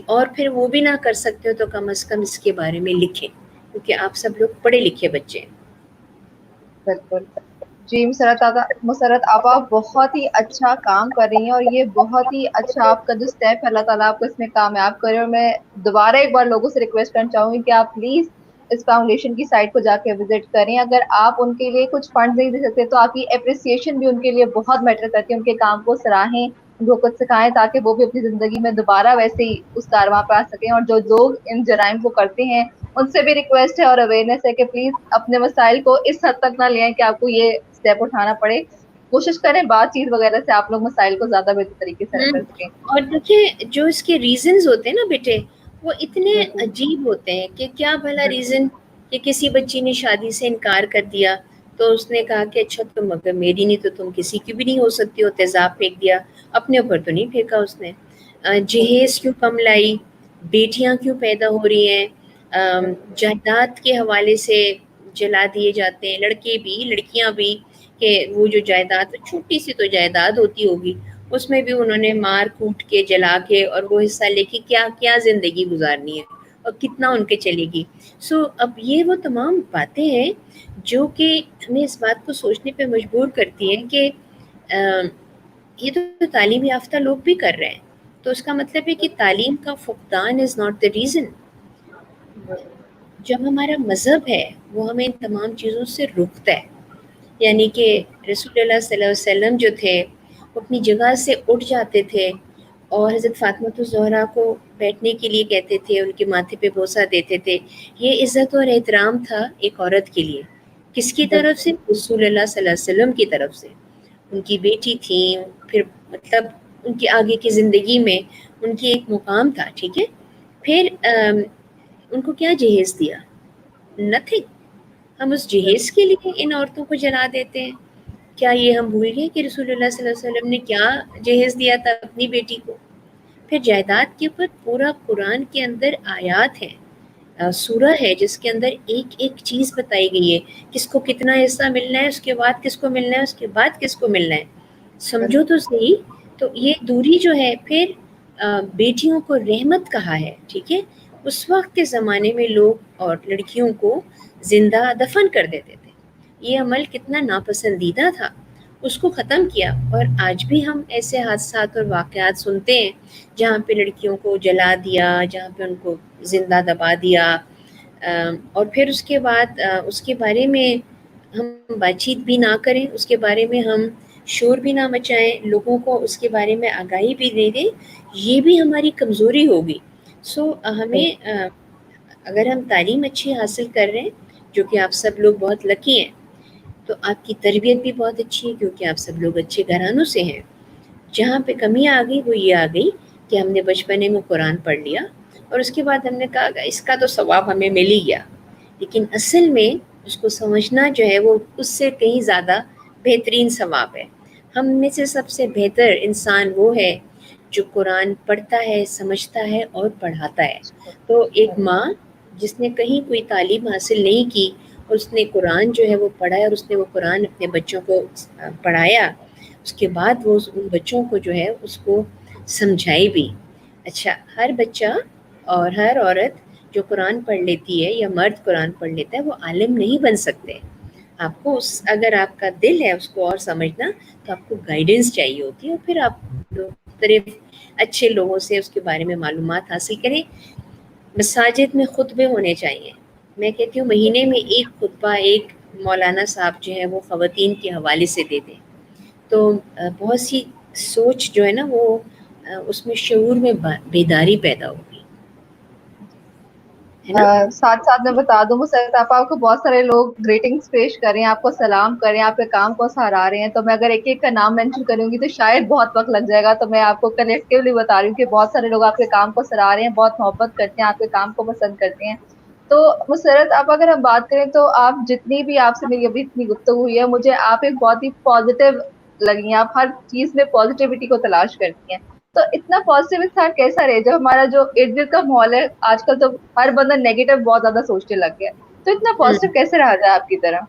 اور پھر وہ بھی نہ کر سکتے ہو تو کم از کم اس کے بارے میں لکھیں، کیونکہ آپ سب لوگ پڑھے لکھے بچے ہیں. بالکل. جی مسرت آپا بہت ہی اچھا کام کر رہی ہیں اور یہ بہت ہی اچھا آپ کا جو اسٹیپ ہے اللہ تعالیٰ آپ کو اس میں کامیاب کرے. اور میں دوبارہ ایک بار لوگوں سے ریکویسٹ کرنا چاہوں گی کہ آپ پلیز اس فاؤنڈیشن کی سائٹ کو جا کے وزٹ کریں. اگر آپ ان کے لیے کچھ فنڈ نہیں دے سکتے تو آپ کی اپریسیشن بھی ان کے لیے بہت میٹر کرتی ہے. ان کے کام کو سراہیں, ان کو کچھ سکھائیں تاکہ وہ بھی اپنی زندگی میں دوبارہ ویسے ہی اس کارواں پہ آ سکیں. اور جو لوگ ان جرائم کو کرتے ہیں ان سے بھی ریکویسٹ ہے اور اویئرنیس ہے کہ پلیز اپنے مسائل کو اس حد تک نہ لیں کہ آپ کو یہ اسٹیپ اٹھانا پڑے. کوشش کریں بات چیت وغیرہ سے آپ لوگ مسائل کو زیادہ بہتر طریقے سے حل کر سکیں. اور دیکھیں جو اس کے ریزنز ہوتے ہیں نا بیٹے, وہ اتنے بالکل عجیب ہوتے ہیں کہ کیا بھلا بالکل ریزن کہ کسی بچی نے شادی سے انکار کر دیا تو اس نے کہا کہ اچھا تم اگر میری نہیں تو تم کسی کی بھی نہیں ہو سکتی ہو, تیزاب پھینک دیا. اپنے اوپر تو نہیں پھینکا اس نے. جہیز کیوں کم لائی, بیٹیاں کیوں پیدا ہو رہی ہیں, بالکل جائیداد کے حوالے سے جلا دیے جاتے ہیں, لڑکے بھی لڑکیاں بھی, کہ وہ جو جائیداد چھوٹی سی تو جائیداد ہوتی ہوگی اس میں بھی انہوں نے مار کوٹ کے جلا کے اور وہ حصہ لے کے کیا کیا زندگی گزارنی ہے اور کتنا ان کے چلے گی. سو اب یہ وہ تمام باتیں ہیں جو کہ ہمیں اس بات کو سوچنے پہ مجبور کرتی ہیں کہ یہ تو تعلیم یافتہ لوگ بھی کر رہے ہیں, تو اس کا مطلب ہے کہ تعلیم کا فقدان از ناٹ دا ریزن. جب ہمارا مذہب ہے وہ ہمیں ان تمام چیزوں سے روکتا ہے. یعنی کہ رسول اللہ صلی اللہ علیہ وسلم جو تھے وہ اپنی جگہ سے اٹھ جاتے تھے اور حضرت فاطمہ الزہرا کو بیٹھنے کے لیے کہتے تھے, ان کے ماتھے پہ بوسہ دیتے تھے. یہ عزت اور احترام تھا ایک عورت کے لیے. کس کی طرف سے؟ رسول اللہ صلی اللہ علیہ وسلم کی طرف سے. ان کی بیٹی تھی, پھر مطلب ان کی آگے کی زندگی میں ان کی ایک مقام تھا. ٹھیک ہے, پھر ان کو کیا جہیز دیا؟ نتھنگ. ہم اس جہیز کے لیے ان عورتوں کو جلا دیتے ہیں. کیا یہ ہم بھول گئے کہ رسول اللہ صلی اللہ علیہ وسلم نے کیا جہیز دیا تھا اپنی بیٹی کو؟ پھر جائیداد کے اوپر پورا قرآن کے اندر آیات ہیں, سورہ ہے جس کے اندر ایک ایک چیز بتائی گئی ہے, کس کو کتنا حصہ ملنا ہے, اس کے بعد کس کو ملنا ہے, اس کے بعد کس کو ملنا ہے. سمجھو تو صحیح. تو یہ دوری جو ہے, پھر بیٹیوں کو رحمت کہا ہے. ٹھیک ہے, اس وقت کے زمانے میں لوگ اور لڑکیوں کو زندہ دفن کر دیتے تھے. یہ عمل کتنا ناپسندیدہ تھا, اس کو ختم کیا. اور آج بھی ہم ایسے حادثات اور واقعات سنتے ہیں جہاں پہ لڑکیوں کو جلا دیا, جہاں پہ ان کو زندہ دبا دیا, اور پھر اس کے بعد اس کے بارے میں ہم بات چیت بھی نہ کریں, اس کے بارے میں ہم شور بھی نہ مچائیں, لوگوں کو اس کے بارے میں آگاہی بھی دے دیں. یہ بھی ہماری کمزوری ہوگی. سو ہمیں اگر ہم تعلیم اچھی حاصل کر رہے ہیں, جو کہ آپ سب لوگ بہت لکی ہیں, تو آپ کی تربیت بھی بہت اچھی ہے کیونکہ آپ سب لوگ اچھے گھرانوں سے ہیں. جہاں پہ کمی آ گئی وہ یہ آ گئی کہ ہم نے بچپنے میں قرآن پڑھ لیا اور اس کے بعد ہم نے کہا اس کا تو ثواب ہمیں مل ہی گیا. لیکن اصل میں اس کو سمجھنا جو ہے وہ اس سے کہیں زیادہ بہترین ثواب ہے. ہم میں سے سب سے بہتر انسان وہ ہے جو قرآن پڑھتا ہے, سمجھتا ہے اور پڑھاتا ہے. تو ایک ماں جس نے کہیں کوئی تعلیم حاصل نہیں کی اور اس نے قرآن جو ہے وہ پڑھا اور اس نے وہ قرآن اپنے بچوں کو پڑھایا, اس کے بعد وہ ان بچوں کو جو ہے اس کو سمجھائی بھی. اچھا, ہر بچہ اور ہر عورت جو قرآن پڑھ لیتی ہے یا مرد قرآن پڑھ لیتا ہے وہ عالم نہیں بن سکتے. آپ کو اگر آپ کا دل ہے اس کو اور سمجھنا تو آپ کو گائیڈنس چاہیے ہوتی ہے, اور پھر آپ مختلف اچھے لوگوں سے اس کے بارے میں معلومات حاصل کریں. مساجد میں خطبے ہونے چاہیے. میں کہتی ہوں مہینے میں ایک خطبہ ایک مولانا صاحب جو ہے وہ خواتین کے حوالے سے دے دیں, تو بہت سی سوچ جو ہے نا وہ اس میں شعور میں بیداری پیدا ہوگی, ہے نا. ساتھ ساتھ میں بتا دوں مسرت آپا کو بہت سارے لوگ گریٹنگس پیش کریں, آپ کو سلام کریں, آپ کے کام کو سراہ رہے ہیں. تو میں اگر ایک ایک کا نام مینشن کروں گی تو شاید بہت وقت لگ جائے گا, تو میں آپ کو کلیکٹیولی بتا رہی ہوں کہ بہت سارے لوگ آپ کے کام کو سراہ رہے ہیں, بہت محبت کرتے ہیں, آپ کے کام کو پسند کرتے ہیں. تو مسرت آپ اگر ہم بات کریں تو آپ جتنی بھی آپ سے میری ابھی اتنی گفتگو ہوئی ہے, مجھے آپ ایک بہت ہی پازیٹیو لگی ہیں. آپ ہر چیز میں پازیٹیوٹی کو تلاش کرتی ہیں. تو اتنا پازیٹیو انسان کیسا رہے جب ہمارا جو ارد گرد کا ماحول ہے آج کل تو ہر بندہ نیگیٹو بہت زیادہ سوچنے لگ گیا, تو اتنا پازیٹیو کیسے رہا جائے آپ کی طرح؟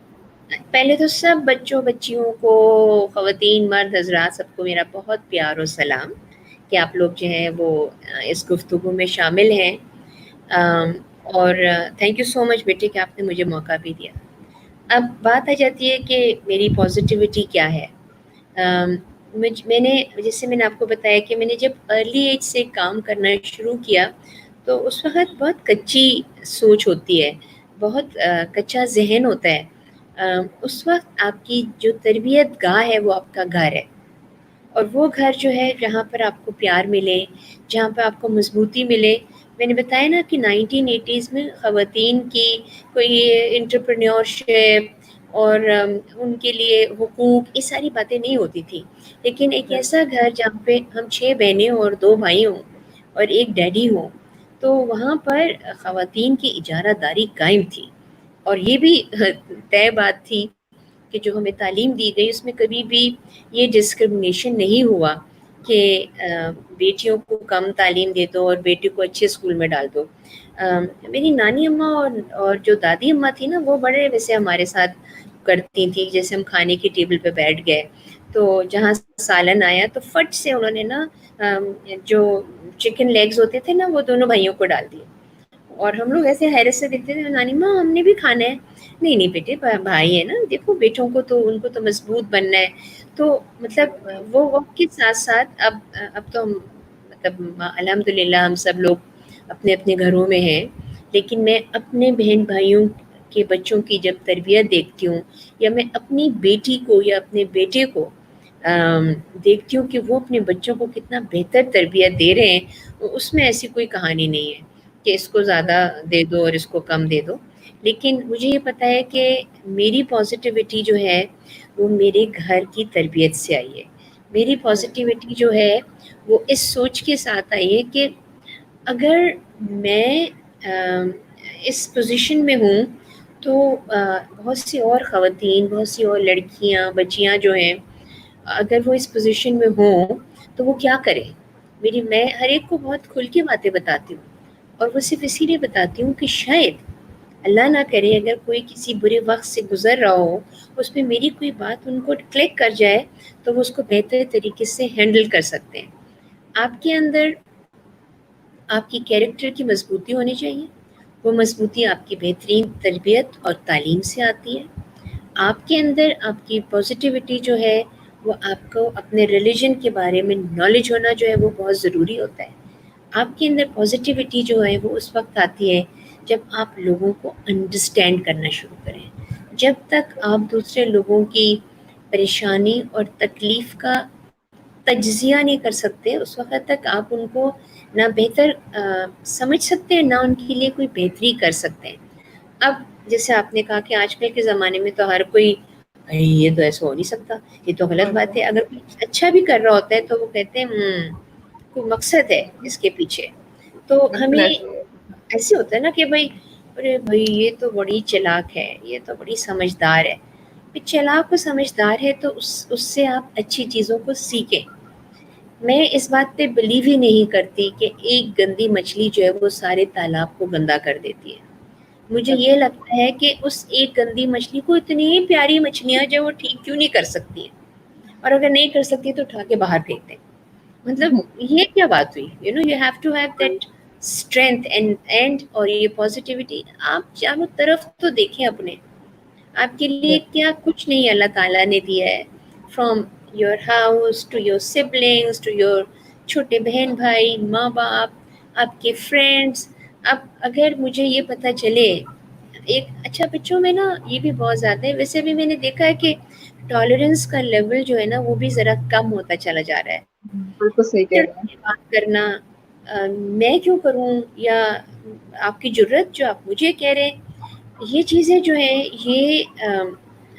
پہلے تو سب بچوں بچیوں کو, خواتین مرد حضرات, سب کو میرا بہت پیار اور سلام کہ آپ لوگ جو ہیں وہ اس گفتگو میں شامل ہیں. اور تھینک یو سو مچ بیٹے کہ آپ نے مجھے موقع بھی دیا. اب بات آ جاتی ہے کہ میری پازیٹیوٹی کیا ہے. میں نے جیسے میں نے آپ کو بتایا کہ میں نے جب ارلی ایج سے کام کرنا شروع کیا تو اس وقت بہت کچی سوچ ہوتی ہے, بہت کچا ذہن ہوتا ہے. اس وقت آپ کی جو تربیت گاہ ہے وہ آپ کا گھر ہے, اور وہ گھر جو ہے جہاں پر آپ کو پیار ملے, جہاں پہ آپ کو مضبوطی ملے. میں نے بتایا نا کہ 1980s میں خواتین کی کوئی انٹرپرینیورشپ اور ان کے لیے حقوق, یہ ساری باتیں نہیں ہوتی تھیں. لیکن ایک ایسا گھر جہاں پہ ہم 6 بہنیں اور 2 بھائی ہوں اور ایک ڈیڈی ہوں, تو وہاں پر خواتین کی اجارہ داری قائم تھی. اور یہ بھی طے بات تھی کہ جو ہمیں تعلیم دی گئی اس میں کبھی بھی یہ ڈسکرمنیشن نہیں ہوا کہ بیٹیوں کو کم تعلیم دے دو اور بیٹے کو اچھے اسکول میں ڈال دو. میری نانی اماں اور جو دادی اماں تھی نا, وہ بڑے ویسے ہمارے ساتھ کرتی تھیں. جیسے ہم کھانے کی ٹیبل پہ بیٹھ گئے تو جہاں سالن آیا تو فٹ سے انہوں نے نا جو چکن لیگز ہوتے تھے نا وہ دونوں بھائیوں کو ڈال دیے. اور ہم لوگ ایسے حیرت سے دیکھتے تھے, نانی ماں ہم نے بھی کھانا ہے. نہیں نہیں بیٹے, بھائی ہے نا, دیکھو بیٹوں کو تو ان کو تو مضبوط بننا ہے. تو مطلب وہ وقت کے ساتھ ساتھ اب تو ہم مطلب الحمد للہ ہم سب لوگ اپنے اپنے گھروں میں ہیں. لیکن میں اپنے بہن بھائیوں کے بچوں کی جب تربیت دیکھتی ہوں, یا میں اپنی بیٹی کو یا اپنے بیٹے کو دیکھتی ہوں کہ وہ اپنے بچوں کو کتنا بہتر تربیت دے رہے ہیں, اس میں ایسی کوئی کہانی نہیں ہے کہ اس کو زیادہ دے دو اور اس کو کم دے دو. لیکن مجھے یہ پتہ ہے کہ میری پازیٹیوٹی جو ہے وہ میرے گھر کی تربیت سے آئی ہے. میری پازیٹیوٹی جو ہے وہ اس سوچ کے ساتھ آئی ہے کہ اگر میں اس پوزیشن میں ہوں تو بہت سی اور خواتین, بہت سی اور لڑکیاں بچیاں جو ہیں, اگر وہ اس پوزیشن میں ہوں تو وہ کیا کریں. میں ہر ایک کو بہت کھل کے باتیں بتاتی ہوں, اور وہ صرف اسی لیے بتاتی ہوں کہ شاید اللہ نہ کرے اگر کوئی کسی برے وقت سے گزر رہا ہو, اس میں میری کوئی بات ان کو کلک کر جائے تو وہ اس کو بہتر طریقے سے ہینڈل کر سکتے ہیں. آپ کے اندر آپ کی کیریکٹر کی مضبوطی ہونی چاہیے. وہ مضبوطی آپ کی بہترین تربیت اور تعلیم سے آتی ہے. آپ کے اندر آپ کی پازیٹیوٹی جو ہے وہ آپ کو اپنے ریلیجن کے بارے میں نالج ہونا جو ہے وہ بہت ضروری ہوتا ہے. آپ کے اندر پازیٹیوٹی جو ہے وہ اس وقت آتی ہے جب آپ لوگوں کو انڈرسٹینڈ کرنا شروع کریں. جب تک آپ دوسرے لوگوں کی پریشانی اور تکلیف کا تجزیہ نہیں کر سکتے, اس وقت تک آپ ان کو نہ بہتر سمجھ سکتے ہیں, نہ ان کے لیے کوئی بہتری کر سکتے ہیں. اب جیسے آپ نے کہا کہ آج کل کے زمانے میں تو ہر کوئی یہ تو ایسا ہو نہیں سکتا, یہ تو غلط بات ہے. اگر کوئی اچھا بھی کر رہا ہوتا ہے تو وہ کہتے ہیں کوئی مقصد ہے اس کے پیچھے. تو بالکل ہمیں ایسے ایسے ہوتا ہے نا کہ ارے بھائی یہ تو بڑی چلاک ہے, یہ تو بڑی سمجھدار ہے. چلاک و سمجھدار ہے تو اس سے آپ اچھی چیزوں کو سیکھیں. میں اس بات پہ بلیو ہی نہیں کرتی کہ ایک گندی مچھلی جو ہے وہ سارے تالاب کو گندا کر دیتی ہے. مجھے یہ لگتا ہے کہ اس ایک گندی مچھلی کو اتنی پیاری مچھلیاں جو وہ ٹھیک کیوں نہیں کر سکتی ہیں, اور اگر نہیں کر سکتی تو اٹھا کے باہر پھینک دیں. مطلب یہ کیا بات ہوئی. You have to have that strength and اور یہ پازیٹیوٹی آپ چاروں طرف تو دیکھیں اپنے. آپ کے لیے کیا کچھ نہیں اللہ تعالیٰ نے دیا ہے, from your house to your siblings to your چھوٹے بہن بھائی, ماں باپ, آپ کے فرینڈس. اب اگر مجھے یہ پتہ چلے ایک اچھا, بچوں میں نا یہ بھی بہت زیادہ ہے. ویسے بھی میں نے دیکھا ہے کہ ٹالرنس کا لیول جو ہے نا وہ بھی ذرا کم ہوتا چلا جا رہا ہے. بالکل صحیح کہہ رہے ہیں. بات کرنا میں کیوں کروں, یا آپ کی جرت جو آپ مجھے کہہ رہے ہیں, یہ چیزیں جو ہیں یہ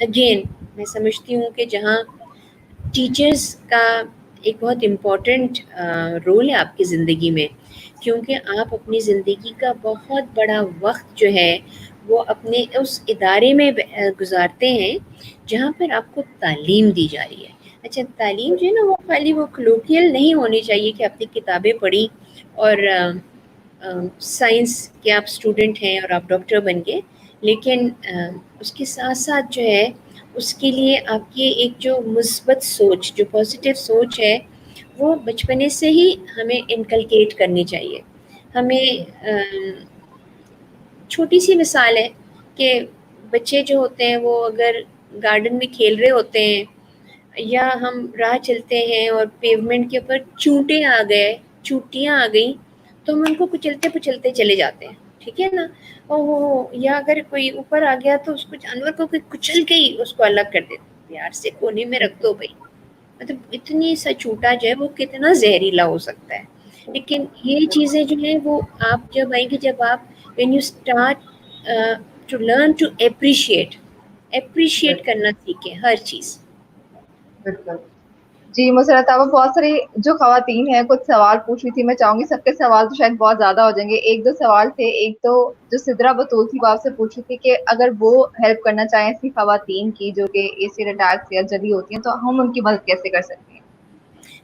اگین میں سمجھتی ہوں کہ جہاں ٹیچرز کا ایک بہت امپورٹنٹ رول ہے آپ کی زندگی میں, کیونکہ آپ اپنی زندگی کا بہت بڑا وقت جو ہے وہ اپنے اس ادارے میں گزارتے ہیں جہاں پر آپ کو تعلیم دی جا رہی ہے. اچھا, تعلیم جو ہے نا وہ خالی وہ کلوکیل نہیں ہونی چاہیے کہ اپنی کتابیں پڑھی اور سائنس کے آپ اسٹوڈنٹ ہیں اور آپ ڈاکٹر بن گئے, لیکن اس کے ساتھ ساتھ جو ہے اس کے لیے آپ کی ایک جو مثبت سوچ, جو پازیٹیو سوچ ہے وہ بچپنے سے ہی ہمیں انکلکیٹ کرنی چاہیے. ہمیں چھوٹی سی مثال ہے کہ بچے جو ہوتے ہیں وہ اگر گارڈن میں کھیل رہے ہوتے ہیں یا ہم راہ چلتے ہیں اور پیومنٹ کے اوپر چونٹے آ گئے، چونٹیاں آ گئیں، تو ہم ان کو کچلتے پچلتے چلے جاتے ہیں، ٹھیک ہے نا. یا اگر کوئی اوپر آ گیا تو اس کو جانور کو کوئی کچل کے ہی اس کو الگ کر دیتے، پیار سے کونے میں رکھ دو بھائی. مطلب اتنی سا چھوٹا جو ہے وہ کتنا زہریلا ہو سکتا ہے. لیکن یہ چیزیں جو ہیں وہ آپ جب آئیں گے، جب آپ when you start to learn to appreciate کرنا سیکھیں ہر چیز. بالکل. جی مسرت آپ بہت ساری جو خواتین ہیں کچھ سوال پوچھ رہی تھی، میں چاہوں گی سب کے سوال تو شاید بہت زیادہ ہو جائیں گے. ایک دو سوال تھے. ایک تو جو سدرا بطول تھی وہ آپ سے پوچھ رہی تھی کہ اگر وہ ہیلپ کرنا چاہیں ایسی خواتین کی جو کہ ایسیڈ اٹیک سے جلی ہوتی ہیں تو ہم ان کی مدد کیسے کر سکتے ہیں؟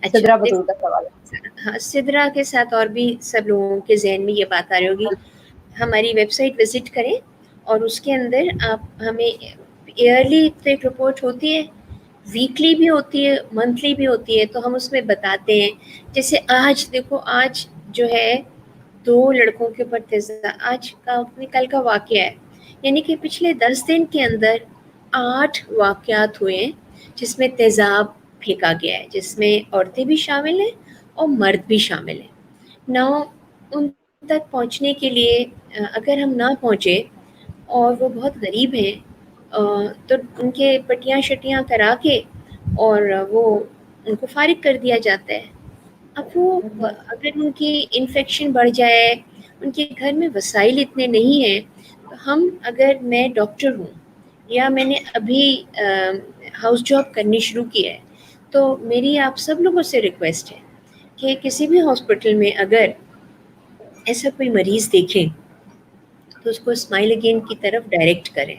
اچھا سدرا بطول دیکھو، کا سوال ہاں سدرا کے ساتھ اور بھی سب لوگوں کے ذہن میں یہ بات آ رہی ہوگی. ہے. ہماری ویب سائٹ وزٹ کریں اور اس کے اندر آپ ہمیں ایئرلی ایک رپورٹ ہوتی ہے، ویکلی بھی ہوتی ہے، منتھلی بھی ہوتی ہے، تو ہم اس میں بتاتے ہیں. جیسے آج دیکھو، آج جو ہے 2 لڑکوں کے اوپر آج کا کل کا واقعہ ہے، یعنی کہ پچھلے 10 دن کے اندر 8 واقعات ہوئے ہیں جس میں تیزاب پھینکا گیا ہے، جس میں عورتیں بھی شامل ہیں اور مرد بھی شامل ہیں. نہ ان تک پہنچنے کے لیے اگر ہم نہ پہنچے اور وہ بہت غریب ہیں تو ان کے پٹیاں شٹیاں کرا کے اور وہ ان کو فارغ کر دیا جاتا ہے. اب وہ اگر ان کی انفیکشن بڑھ جائے، ان کے گھر میں وسائل اتنے نہیں ہیں، تو ہم اگر میں ڈاکٹر ہوں یا میں نے ابھی ہاؤس جاب کرنی شروع کی ہے، تو میری آپ سب لوگوں سے ریکویسٹ ہے کہ کسی بھی ہاسپٹل میں اگر ایسا کوئی مریض دیکھیں تو اس کو اسمائل اگین کی طرف ڈائریکٹ کریں.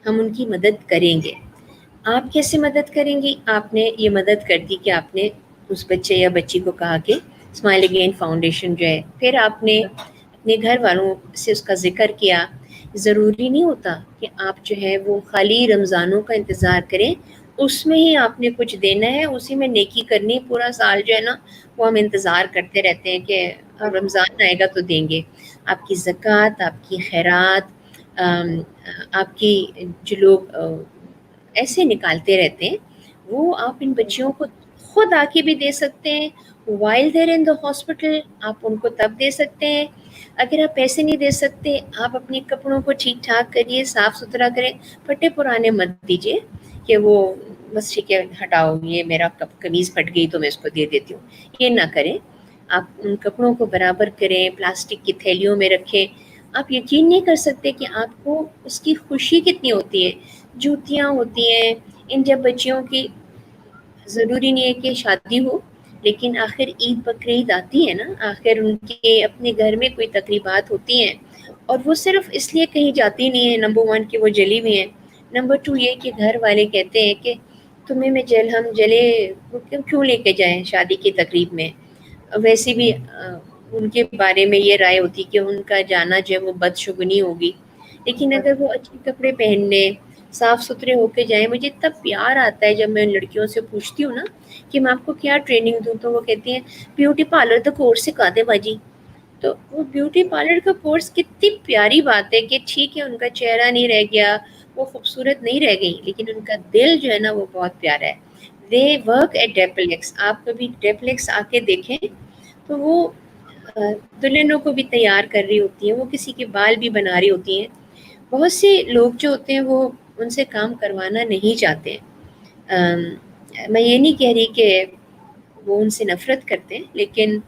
ہم ان کی مدد کریں گے. آپ کیسے مدد کریں گی؟ آپ نے یہ مدد کر دی کہ آپ نے اس بچے یا بچی کو کہا کہ اسمائل اگین فاؤنڈیشن جو ہے، پھر آپ نے اپنے گھر والوں سے اس کا ذکر کیا. ضروری نہیں ہوتا کہ آپ جو ہے وہ خالی رمضانوں کا انتظار کریں، اس میں ہی آپ نے کچھ دینا ہے، اسی میں نیکی کرنی. پورا سال جو ہے نا وہ ہم انتظار کرتے رہتے ہیں کہ رمضان آئے گا تو دیں گے. آپ کی زکوٰۃ، آپ کی خیرات، آپ کی جو لوگ ایسے نکالتے رہتے ہیں، وہ آپ ان بچیوں کو خود آ کے بھی دے سکتے ہیں. While there in the hospital آپ ان کو تب دے سکتے ہیں. اگر آپ پیسے نہیں دے سکتے، آپ اپنے کپڑوں کو ٹھیک ٹھاک کریے، صاف ستھرا کریں. پھٹے پرانے مت دیجیے کہ وہ بس ٹھیک ہے ہٹاؤ، یہ میرا قمیض پھٹ گئی تو میں اس کو دے دیتی ہوں. یہ نہ کریں. آپ ان کپڑوں کو برابر کریں، پلاسٹک کی تھیلیوں میں رکھیں. آپ یقین نہیں کر سکتے کہ آپ کو اس کی خوشی کتنی ہوتی ہے. جوتیاں ہوتی ہیں ان جب بچیوں کی، ضروری نہیں ہے کہ شادی ہو، لیکن آخر عید بقرعید آتی ہے نا، آخر ان کے اپنے گھر میں کوئی تقریبات ہوتی ہیں، اور وہ صرف اس لیے کہیں جاتی نہیں ہے، نمبر 1 کہ وہ جلی ہوئی ہیں، نمبر 2 یہ کہ گھر والے کہتے ہیں کہ تمہیں میں ہم جلے کیوں لے کے جائیں شادی کی تقریب میں. ویسے بھی ان کے بارے میں یہ رائے ہوتی کہ ان کا جانا جو ہے وہ بدشگنی ہوگی. لیکن اگر وہ اچھے کپڑے پہننے، صاف ستھرے ہو کے جائیں. مجھے اتنا پیار آتا ہے جب میں ان لڑکیوں سے پوچھتی ہوں نا کہ میں آپ کو کیا ٹریننگ دوں، تو وہ کہتی ہیں بیوٹی پارلر کا کورس سکھا دے باجی. تو وہ بیوٹی پارلر کا کورس کتنی پیاری بات ہے کہ ٹھیک ہے ان کا چہرہ نہیں رہ گیا، وہ خوبصورت نہیں رہ گئی، لیکن ان کا دل جو ہے نا وہ بہت پیارا ہے. They work at Duplex. آپ کبھی ڈیپلیکس آ کے دیکھیں تو وہ دلہنوں کو بھی تیار کر رہی ہوتی ہیں، وہ کسی کے بال بھی بنا رہی ہوتی ہیں. بہت سے لوگ جو ہوتے ہیں وہ ان سے کام کروانا نہیں چاہتے. میں یہ نہیں کہہ رہی کہ وہ ان سے نفرت کرتے ہیں، لیکن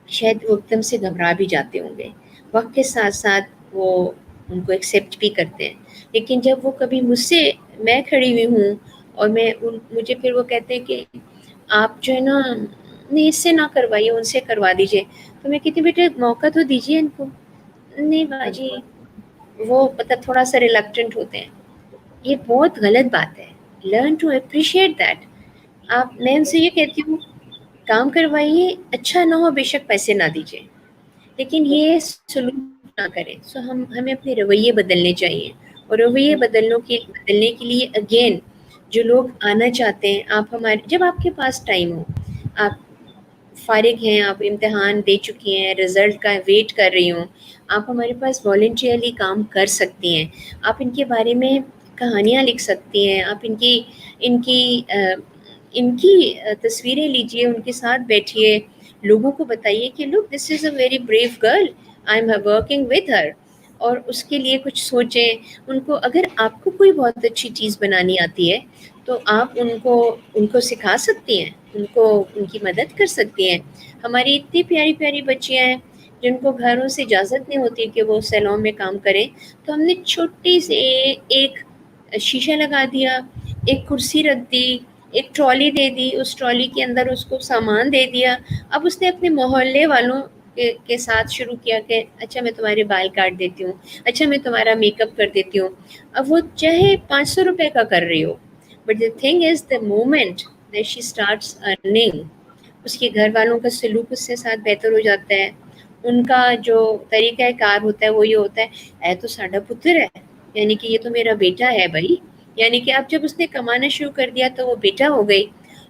شاید وہ ایک دم سے گھبرا بھی جاتے ہوں گے. وقت کے ساتھ ساتھ وہ ان کو ایکسیپٹ بھی کرتے ہیں. لیکن جب وہ کبھی مجھ سے، میں کھڑی ہوئی ہوں اور مجھے پھر وہ کہتے ہیں کہ آپ جو ہے نا نہیں اس سے نہ کروائیے، ان سے کروا دیجیے، تو میں کہتی بیٹے موقع تو دیجیے ان کو. نہیں باجی، وہ مطلب تھوڑا سا ریلکٹنٹ ہوتے ہیں. یہ بہت غلط بات ہے. Learn to appreciate that. میں ان سے یہ کہتی ہوں کام کروائیے، اچھا نہ ہو بے شک پیسے نہ دیجیے، لیکن یہ سلوک نہ کریں. ہمیں اپنے رویے بدلنے چاہیے، اور رویے بدلنے کے لیے اگین جو لوگ آنا چاہتے ہیں، آپ جب آپ کے پاس ٹائم ہو، آپ فارغ ہیں, آپ امتحان دے چکی ہیں, رزلٹ کا ویٹ کر رہی ہوں, آپ ہمارے پاس والنٹیئرلی کام کر سکتی ہیں. آپ ان کے بارے میں کہانیاں لکھ سکتی ہیں, آپ ان کی تصویریں لیجئے, ان کے ساتھ بیٹھیے, لوگوں کو بتائیے کہ look this is a very brave girl, I am working with her, اور اس کے لیے کچھ سوچیں. ان کو اگر آپ کو کوئی بہت اچھی چیز بنانی آتی ہے تو آپ ان کو سکھا سکتی ہیں, ان کی مدد کر سکتی ہیں. ہماری اتنی پیاری پیاری بچیاں ہیں جن کو گھروں سے اجازت نہیں ہوتی کہ وہ سیلون میں کام کریں, تو ہم نے چھوٹی سی ایک شیشہ لگا دیا, ایک کرسی رکھ دی, ایک ٹرالی دے دی, اس ٹرالی کے اندر اس کو سامان دے دیا. اب اس نے اپنے محلے والوں کے ساتھ شروع کیا کہ اچھا میں تمہارے بال کاٹ دیتی ہوں, اچھا میں تمہارا میک اپ کر دیتی ہوں. اب وہ چاہے 500 روپے کا کر رہی ہو, but the thing is the moment that she starts earning, اس کے گھر والوں کا سلوک اس سے ساتھ بہتر ہو جاتا ہے. ان کا جو طریقہ کار ہوتا ہے وہ یہ ہوتا ہے اے تو ساڈا پتر ہے, یعنی کہ یہ تو میرا بیٹا ہے بھائی. یعنی کہ اب جب اس نے کمانا شروع کر دیا تو وہ بیٹا ہو گئی,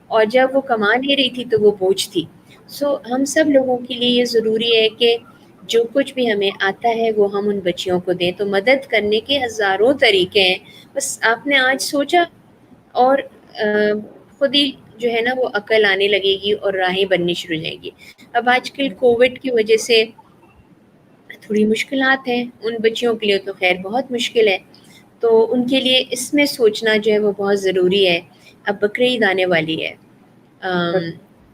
اور جب وہ کما نہیں رہی تھی تو وہ بوجھ تھی. سو ہم سب لوگوں کے لیے یہ ضروری ہے کہ جو کچھ بھی ہمیں آتا ہے وہ ہم ان بچیوں کو دیں. تو مدد کرنے کے ہزاروں طریقے ہیں, بس آپ نے آج سوچا اور خود ہی جو ہے نا وہ عقل آنے لگے گی اور راہیں بننی شروع ہو جائیں گی. اب آج کل کووڈ کی وجہ سے تھوڑی مشکلات ہیں, ان بچیوں کے لیے تو خیر بہت مشکل ہے, تو ان کے لیے اس میں سوچنا جو ہے وہ بہت ضروری ہے. اب بقرعید آنے والی ہے,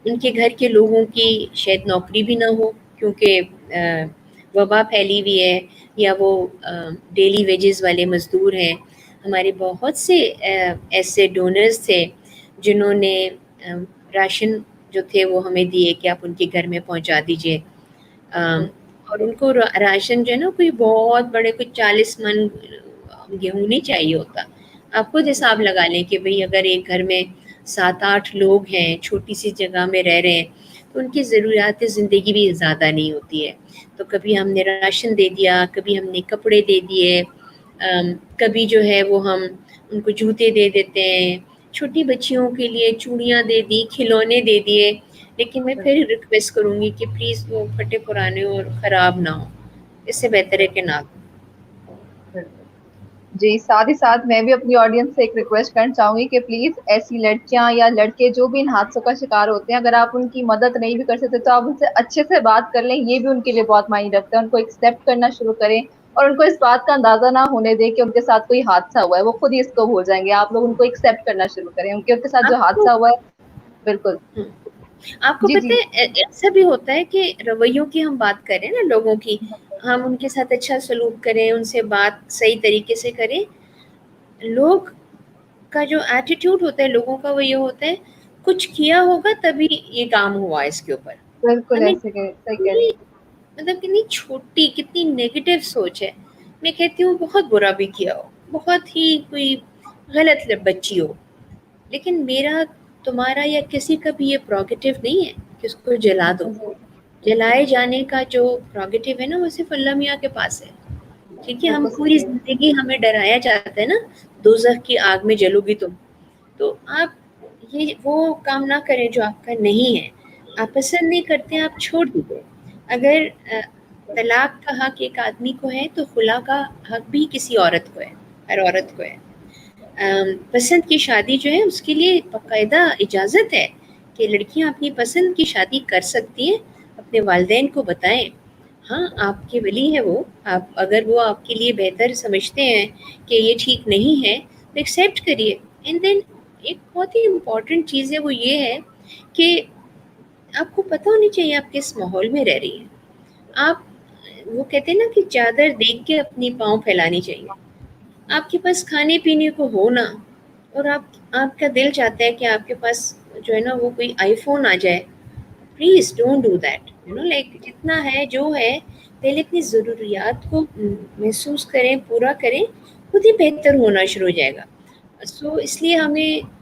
ان کے گھر کے لوگوں کی شاید نوکری بھی نہ ہو کیونکہ وبا پھیلی ہوئی ہے, یا وہ ڈیلی ویجز والے مزدور ہیں. ہمارے بہت سے ایسے ڈونرز تھے جنہوں نے راشن جو تھے وہ ہمیں دیے کہ آپ ان کے گھر میں پہنچا دیجئے. اور ان کو راشن جو ہے نا کوئی بہت بڑے کوئی 40 من گیہوں نہیں چاہیے ہوتا. آپ خود حساب لگا لیں کہ بھئی اگر ایک گھر میں 7-8 لوگ ہیں, چھوٹی سی جگہ میں رہ رہے ہیں, تو ان کی ضروریات زندگی بھی زیادہ نہیں ہوتی ہے. تو کبھی ہم نے راشن دے دیا, کبھی ہم نے کپڑے دے دیے, کبھی جو ہے وہ ہم ان کو جوتے دے دیتے ہیں, چھوٹی بچیوں کے لیے چوڑیاں دے دی, کھلونے دے دیے. لیکن میں پھر ریکویسٹ کروں گی کہ پلیز وہ پھٹے پرانے اور خراب نہ ہو, اس سے بہتر ہے کہ نہ. جی, ساتھ ہی ساتھ میں بھی اپنی آڈینس سے ایک ریکویسٹ کرنا چاہوں گی کہ پلیز ایسی لڑکیاں یا لڑکے جو بھی ان حادثوں کا شکار ہوتے ہیں, اگر آپ ان کی مدد نہیں بھی کر سکتے تو آپ ان سے اچھے سے بات کر لیں, یہ بھی ان کے لیے بہت معنی رکھتا ہے. ان کو ایکسیپٹ کرنا شروع کریں, اور ان کو اس بات کا اندازہ نہ ہونے دیں کہ ان کے ساتھ کوئی حادثہ ہوا ہے, وہ خود ہی اس کو بھول جائیں گے. آپ لوگ ان کو ایکسیپٹ کرنا شروع کریں ان کے ساتھ جو آپ کو حادثہ ہوا ہے. بالکل. آپ کو جی پتہ جی. ہے ایسا بھی ہوتا ہے کہ رویوں کی ہم بات کریں نا, لوگوں کی, ہم ان کے ساتھ اچھا سلوک کریں, ان سے بات صحیح طریقے سے کریں. لوگ کا جو ایٹیٹیوڈ ہوتا ہے لوگوں کا وہ یہ ہوتا ہے کچھ کیا ہوگا تبھی یہ کام ہوا اس کے اوپر. بالکل ہمیں ایسے صحیح کہہ رہی ہیں. مطلب کتنی چھوٹی, کتنی نیگیٹو سوچ ہے. میں کہتی ہوں بہت برا بھی کیا ہو, بہت ہی کوئی غلط بچی ہو, لیکن میرا تمہارا یا کسی کا بھی یہ پروگیٹو نہیں ہے کہ اس کو جلا دو. جلائے جانے کا جو پروگیٹو ہے نا وہ صرف اللہ میاں کے پاس ہے. ٹھیک ہے, ہم بالکل پوری صحیح ہے. زندگی ہمیں ڈرایا جاتا ہے نا دوزخ کی آگ میں جلو گی تم, تو آپ یہ وہ کام نہ کریں جو آپ کا نہیں ہے. آپ پسند نہیں کرتے, آپ چھوڑ دیجیے. اگر طلاق کا حق ایک آدمی کو ہے تو خلا کا حق بھی کسی عورت کو ہے, ہر عورت کو ہے. پسند کی شادی جو ہے اس کے لیے باقاعدہ اجازت ہے کہ لڑکیاں اپنی پسند کی شادی کر سکتی ہیں. اپنے والدین کو بتائیں, ہاں آپ کے ولی ہے وہ, آپ اگر وہ آپ کے لیے بہتر سمجھتے ہیں کہ یہ ٹھیک نہیں ہے تو ایکسیپٹ کریے. اینڈ دین ایک بہت ہی امپورٹنٹ چیز ہے وہ یہ ہے کہ آپ کو پتہ ہونی چاہیے آپ کس ماحول میں رہ رہی ہیں. آپ وہ کہتے ہیں نا کہ چادر دیکھ کے اپنی پاؤں پھیلانی چاہیے. آپ کے پاس کھانے پینے کو ہو نا, اور آپ کا دل چاہتا ہے کہ آپ کے پاس جو ہے نا وہ کوئی آئی فون آ جائے, please don't do that. Like جتنا ہے جو ہے پہلے اپنی ضروریات کو محسوس کریں, پورا کریں, خود ہی بہتر ہونا شروع ہو جائے گا. سو اس لیے ہمیں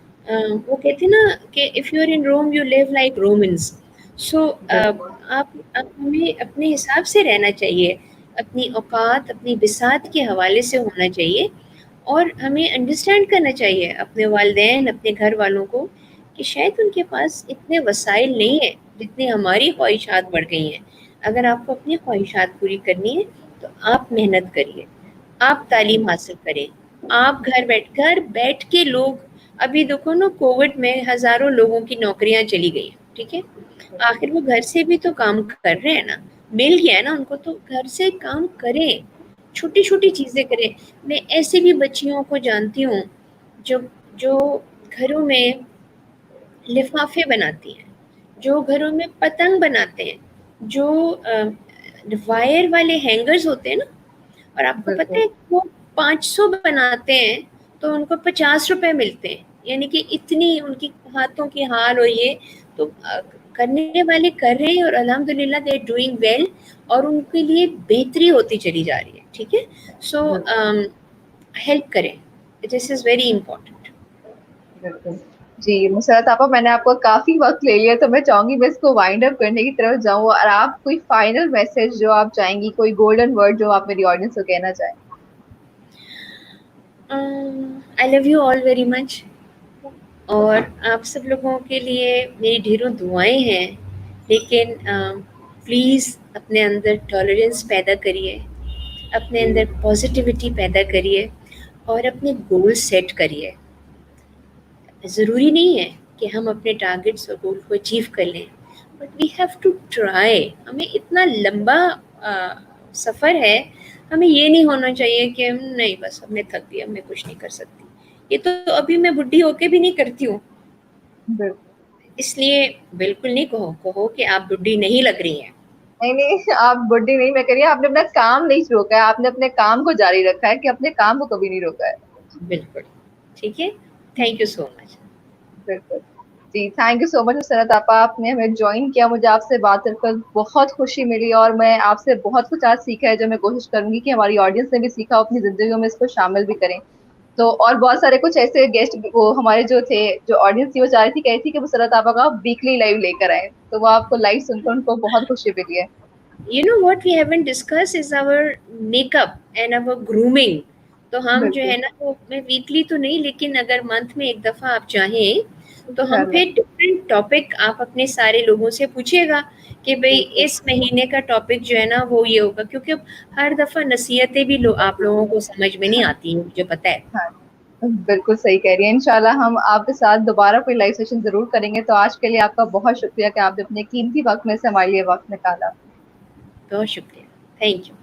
وہ کہتے ہیں نا کہ if you are in Rome you live like Romans. So آپ ہمیں اپنے حساب سے رہنا چاہیے, اپنی اوقات اپنی بساط کے حوالے سے ہونا چاہیے, اور ہمیں انڈرسٹینڈ کرنا چاہیے اپنے والدین اپنے گھر والوں کو کہ شاید ان کے پاس اتنے وسائل نہیں ہیں جتنی ہماری خواہشات بڑھ گئی ہیں. اگر آپ کو اپنی خواہشات پوری کرنی ہے تو آپ محنت کریے, آپ تعلیم حاصل کریں, آپ گھر بیٹھ کے لوگ, ابھی دیکھو نا کووڈ میں ہزاروں لوگوں کی نوکریاں چلی گئی, ٹھیک ہے, آخر وہ گھر سے بھی تو کام کر رہے ہیں نا, مل گیا ہے نا ان کو, تو گھر سے کام کریں, چھوٹی چھوٹی چیزیں کریں. میں ایسے بھی بچیوں کو جانتی ہوں جو جو گھروں میں لفافے بناتی ہیں, جو گھروں میں پتنگ بناتے ہیں, جو وائر والے ہینگرز ہوتے ہیں نا, اور آپ کو پتہ بالکل ہے وہ 500 بناتے ہیں تو ان کو 50 روپے ملتے ہیں, یعنی کہ اتنی ان کی ہاتھوں کی حال ہو, یہ تو کرنے والے کر رہے ہیں اور الحمدللہ دے آر ڈوئنگ ویل, اور ان کے لیے بہتری ہوتی چلی جا رہی ہے, ٹھیک ہے. سو بالکل ہیلپ کریں, دس از ویری امپورٹنٹ. بالکل. جی مسرت آپا, میں نے آپ کو کافی وقت لے لیا, تو میں چاہوں گی میں اس کو وائنڈ اپ کرنے کی طرف جاؤں, اور آپ کوئی فائنل میسج جو آپ چاہیں گی, کوئی گولڈن ورڈ جو آپ میری آڈینس کو کہنا چاہیں. آئی love you all very much, اور آپ سب لوگوں کے لیے میری ڈھیروں دعائیں ہیں, لیکن پلیز اپنے اندر ٹالرنس پیدا کریے, اپنے اندر پازیٹیوٹی پیدا کریے, اور اپنے گول سیٹ کریے. ضروری نہیں ہے کہ ہم اپنے ٹارگیٹس اور گول کو اچیو کر لیں, but we have to try. ہمیں اتنا لمبا سفر ہے, ہمیں یہ نہیں ہونا چاہیے کہ نہیں بس ہم نے تھک دیا, میں کچھ نہیں کر سکتی. یہ تو ابھی میں بڈھی ہو کے بھی نہیں کرتی ہوں, بالکل. اس لیے بالکل نہیں کہو کہ آپ بڈھی نہیں لگ رہی ہیں. نہیں نہیں, آپ بڈھی نہیں میں کریے, آپ نے اپنا کام نہیں روکا ہے, آپ نے اپنے کام کو جاری رکھا ہے, کہ اپنے کام کو کبھی نہیں روکا ہے. بالکل ٹھیک ہے, تھینک یو سو مچ. بالکل. جی تھینک یو سو مچ مسرت آپا, آپ نے ہمیں جوائن کیا, مجھے آپ سے بات کر بہت خوشی ملی, اور میں آپ سے بہت کچھ آج سیکھا ہے, جو میں کوشش کروں گی کہ ہماری آڈینس نے بھی سیکھا, اپنی زندگیوں میں اس کو شامل بھی کریں. تو اور بہت سارے کچھ ایسے گیسٹ وہ ہمارے جو تھے, جو آڈینس تھی, وہ چاہ رہی تھی, کہی تھی کہ مسرت آپا کا ویکلی لائیو لے کر آئے, تو وہ آپ کو لائیو سن کر ان کو بہت خوشی ملی ہے. You know what we haven't discussed is our makeup and our grooming. تو ہم جو بالکل ہے نا وہ میں ویکلی تو نہیں, لیکن اگر منتھ میں ایک دفعہ آپ چاہیں تو ہم انشاءاللہ. پھر ڈفرینٹ ٹاپک آپ اپنے سارے لوگوں سے پوچھیے گا کہ بھئی بالکل اس مہینے کا ٹاپک جو ہے نا وہ یہ ہوگا, کیونکہ ہر دفعہ نصیحتیں بھی آپ لوگوں کو سمجھ میں نہیں آتی ہیں, مجھے پتہ ہے. ہاں, بالکل صحیح کہہ رہی ہیں. انشاءاللہ ہم آپ کے ساتھ دوبارہ کوئی لائیو سیشن ضرور کریں گے. تو آج کے لیے آپ کا بہت شکریہ کہ آپ نے اپنے قیمتی وقت میں سے ہمارے لیے وقت نکالا. بہت شکریہ, تھینک یو.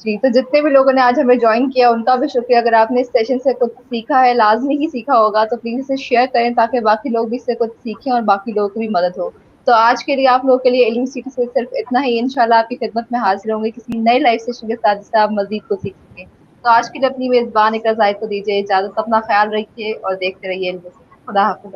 جی, تو جتنے بھی لوگوں نے آج ہمیں جوائن کیا ان کا بھی شکریہ. اگر آپ نے اس سیشن سے کچھ سیکھا ہے, لازمی ہی سیکھا ہوگا, تو پلیز اسے شیئر کریں تاکہ باقی لوگ بھی اس سے کچھ سیکھیں اور باقی لوگوں کو بھی مدد ہو. تو آج کے لیے آپ لوگوں کے لیے علم سٹی سے صرف اتنا ہی. انشاءاللہ آپ کی خدمت میں حاضر ہوں گے کسی نئے لائیو سیشن کے ساتھ, جس سے آپ مزید کو سیکھ سکیں. تو آج کے لیے اپنی میزبان اقرا زاہد کو دیجیے اجازت, اپنا خیال رکھیے اور دیکھتے رہیے علم. خدا حافظ.